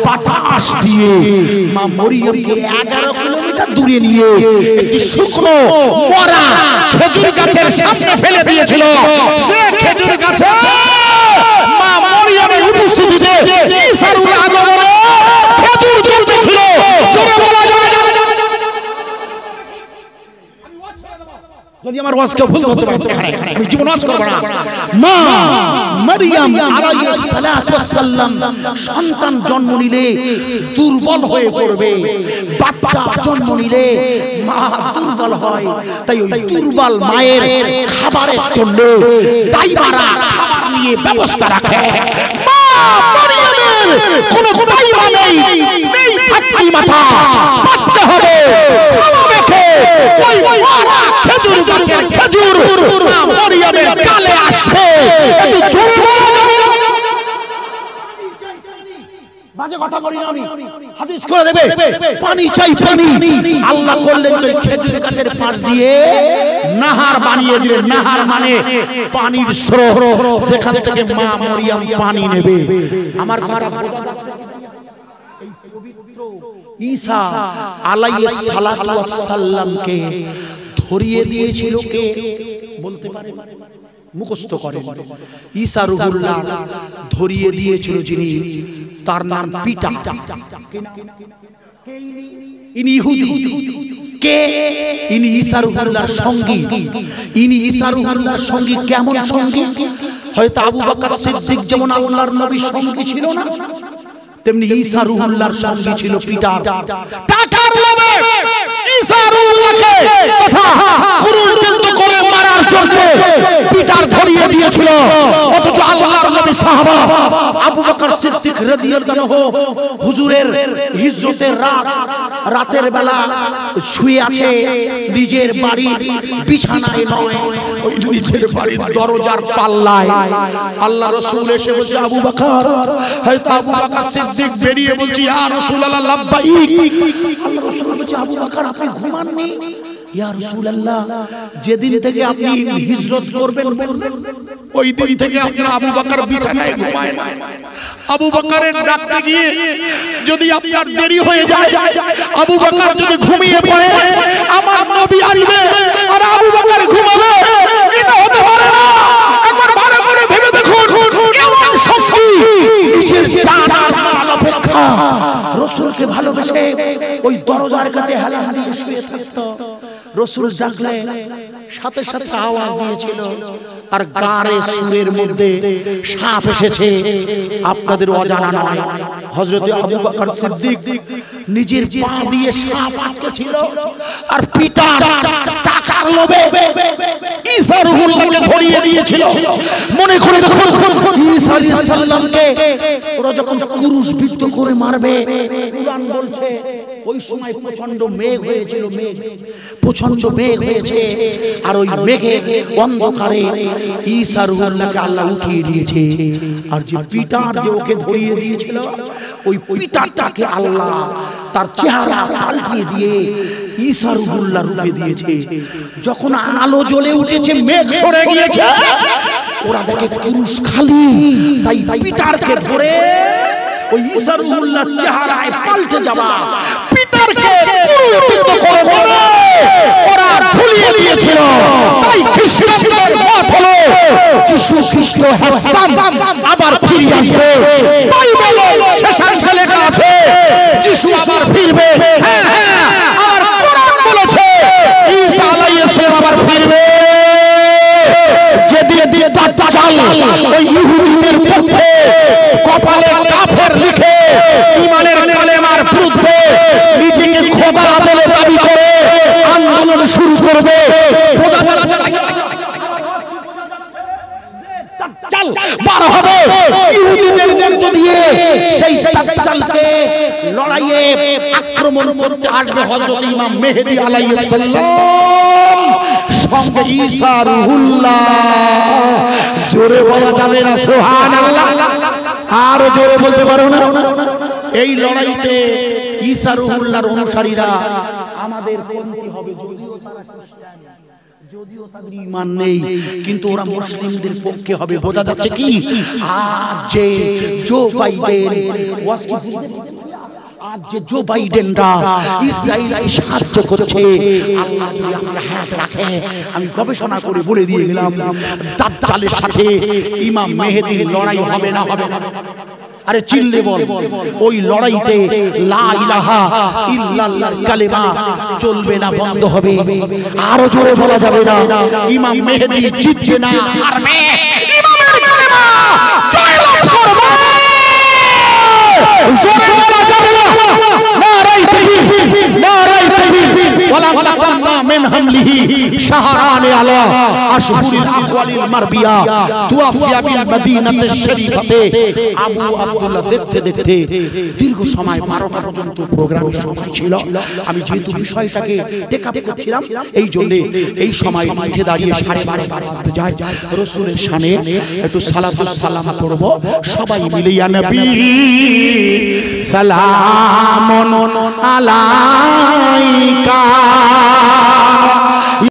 [SPEAKER 1] বাতাস দিয়ে মা মরিয়মকে 11 কিলোমিটার দূরে নিয়ে একটি শুকনো মরা খেজুর গাছের সামনে ফেলে দিয়েছিল। যে খেজুর গাছে মা মরিয়মের উপস্থিতিতে ঈসার আগমনে খেজুর ঝুলতেছিল। জোরে বলা যাবে না? যদি আমার ওয়াজকে ভুল করতে পারি আমি জীবন ওয়াজ করব না। মা মরিয়ম আলাইহিস সালাতু ওয়াস সালাম সন্তান জন্ম নিলে দুর্বল হয়ে পড়বে। বাচ্চা জন্ম নিলে মা দুর্বল হয়। তাই ওই দুর্বল মায়ের খাবারের জন্য দাইমারা খাবার নিয়ে ব্যবস্থা রাখে। মা মরিয়মের কোনো দাইমা নেই, ফাটকি মাথা, বাচ্চা হবে খাওয়াবে কে? ওই মরা খেজুর গাছের খেজুর মা মরিয়মের গালে আসবে। একটু জোরে বলো। বাজে কথা বলি না আমি, হাদিস করে দেবে। পানি চাই, পানি। আল্লাহ করলেন তো খেজুর গাছের পাশ দিয়ে নাহার বানিয়ে দিলেন। নাহার মানে পানির স্রোত, সেখান থেকে মা মরিয়ম পানি নেবে। আমার কথা এই পবিত্র ঈসা আলাইহিস সালাতু ওয়াস সালামকে ধরিয়ে দিয়েছিল কে? বলতে পারে? মুখস্থ করেন। ঈসা রূহুল্লাহ ধরিয়ে দিয়েছিল যিনি, তার নাম পিটা। ইনি ইহুদি। কে? ইনি ঈসা রূহুল্লাহর সঙ্গী। ইনি ঈসা রূহুল্লাহর সঙ্গী। কেমন সঙ্গী? হয়তো আবু বকর সিদ্দিক যেমন আল্লাহর নবীর সঙ্গী ছিল না, তেমনি ঈসা রূহুল্লাহর সঙ্গী ছিল পিটার। টাকার লোভে ঈসা রূহুল্লাহকে তথা কুরুলবন্দ করে মারার জন্য পিটার ধরিয়ে দিয়েছিল। অথচ আল্লাহর নবী সাহাবা আবু বকর সিদ্দিক রাদিয়াল্লাহু হুজুরের হিজরতের রাতের বেলা শুয়ে আছে নিজের বাড়ির বিছানায় নয়, ওই নিজের বাড়ির দরজার পাল্লায়। আল্লাহ রাসূল এসে বলছে আবু বকর। হয়তো আবু বকর সিদ্দিক বেরিয়ে বলছে ইয়া রাসূলুল্লাহ লাব্বাইক। আল্লাহ রাসূল বলছে আবু বকর আপনি ঘুমাননি? ইয়া রাসূলুল্লাহ যেদিন থেকে আপনি হিজরত করবেন বললেন, ওই দিন থেকে আপনার আবু বকর বিছানায় ঘুমায় না। আবু বকরের ডাকতে গিয়ে যদি আপনার দেরি হয়ে যায়, আবু বকর যদি ঘুমিয়ে পড়ে, আমার নবী আসবে আর আবু বকর ঘুমাবে, এটা হতে পারে না। একবার ভালো করে ভেবে দেখুন, কেমন শক্তি! নিজের জান আর মাল অপেক্ষা রাসূলকে ভালোবেসে ওই দরজার কাছে হেলান দিয়ে শুয়ে থাকতো। রাসূল ডাকলে সাথে সাথে আওয়াজ দিয়েছিল, আর গারে সুরের মধ্যে সাপ এসেছে, আপনাদের অজানা নয়। হযরত আবু বকর সিদ্দিক নিজের পা দিয়ে সাপ আটকেছিল, আর পিতা টাকার লোভে ঈসা রূহুল্লাহকে ধরিয়ে দিয়েছিল। মনে করে দেখুন ঈসা আলাইহিস সালামকে ওরা যখন ক্রুশবিদ্ধ করে মারবে, কুরআন বলছে ওই সময় প্রচন্ড মেঘ হয়েছিল, প্রচন্ড মেঘ হয়েছে। আর ওই মেঘের অন্ধকারে ঈসা রূহুল্লাহকে আল্লাহ উঠিয়ে দিয়েছে। আর যে পিটার যে ওকে ধরিয়ে দিয়েছিল, ওই পিটারটাকে আল্লাহ তার চেহারা পাল্টিয়ে দিয়ে ঈসা রূহুল্লাহ রূপে দিয়েছে। যখন আলো জ্বলে উঠেছে, মেঘ সরে গিয়েছে, ওরা দেখে কুরুশ খালি, তাই পিটারকে ধরে ওই ঈসা রুহুল্লাহ চেহারায় পাল্টে যাওয়া পিটারকে পুরুষিত করে ওরা ঝুলিয়ে দিয়েছিল। তাই খ্রিস্টানদের মত হলো যিশু খ্রিস্ট হাসতাম আবার ফিরে আসবে। বাইবেলে শেষাংশে লেখা আছে যিশু আবার ফিরবে। হ্যাঁ হ্যাঁ, আমার কোরআন বলেছে ঈসা আলাইহিস সালাম আবার ফিরবে। যেদিন দাজ্জাল ওই ইহুদিদের পক্ষে কপালে কাফের লিখে ঈমানের কালেমার বিরুদ্ধে নিজেকে খোদা বলে দাবি করে আন্দোলন শুরু করবে, বার হবে ইহুদিদের মধ্য দিয়ে সেই দাজ্জালকে লড়াইয়ে আক্রমণ করতে আসবে হযরত ইমাম মেহেদী আলাইহিস সালাম সঙ্গে ঈসা রুহুল্লাহ। জোরে বলা যাবে না সুবহানাল্লাহ? আর জোরে বলতে পারো না? এই লড়াইতে ঈসা রুহুল্লাহর অনুসারীরা আমাদের পন্থী হবে, যদিও তারা খ্রিস্টান, যদিও তাদের ঈমান নেই, কিন্তু ওরা মুসলিমদের পক্ষে হবে। বোঝা যাচ্ছে কি? আজ যে জো বাইডেন আজ যে জো বাইডেনরা ইসরায়েলকে সাহায্য করছে, আল্লাহ যদি আমার হাত রাখে, আমি গবেষণা করে বলে দিয়ে গেলাম দাজ্জালের সাথে ইমাম মেহেদীর লড়াই হবে না হবে না? আরে চিল্লে বল, ওই লড়াইতে লা ইলাহা ইল্লাল্লাহর কালেমা চলবে না, বন্ধ হবে। আরো জোরে বলা যাবে না ইমাম মেহেদী জিতবে না, হারবে। ইমামের কালেমা জয়লাভ করবে। জোরে বলা যাবে না নারায়ে তাকবীর, নারায়ে তাকবীর। ওয়ালা তাকাম্মা মিন হামলিহি শাহরান আলা আশহুরিল আকওয়ালিল মারবিয়া তুআফিয়া বিল মদিনাতিশ শরীফাতে। আবু আব্দুল্লাহ দেখতে দেখতে দীর্ঘ সময় 12টা পর্যন্ত প্রোগ্রামের সময় ছিল। আমি যেহেতু বিষয়টাকে টেক আপ করছিলাম, এই জন্য এই সময় উঠে দাঁড়িয়ে 12:30 বাজতে যায়। রাসূলের শানে একটু সালাতুস সালাম করব সবাই মিলে। ইয়া নবী সালামুন আলাইকা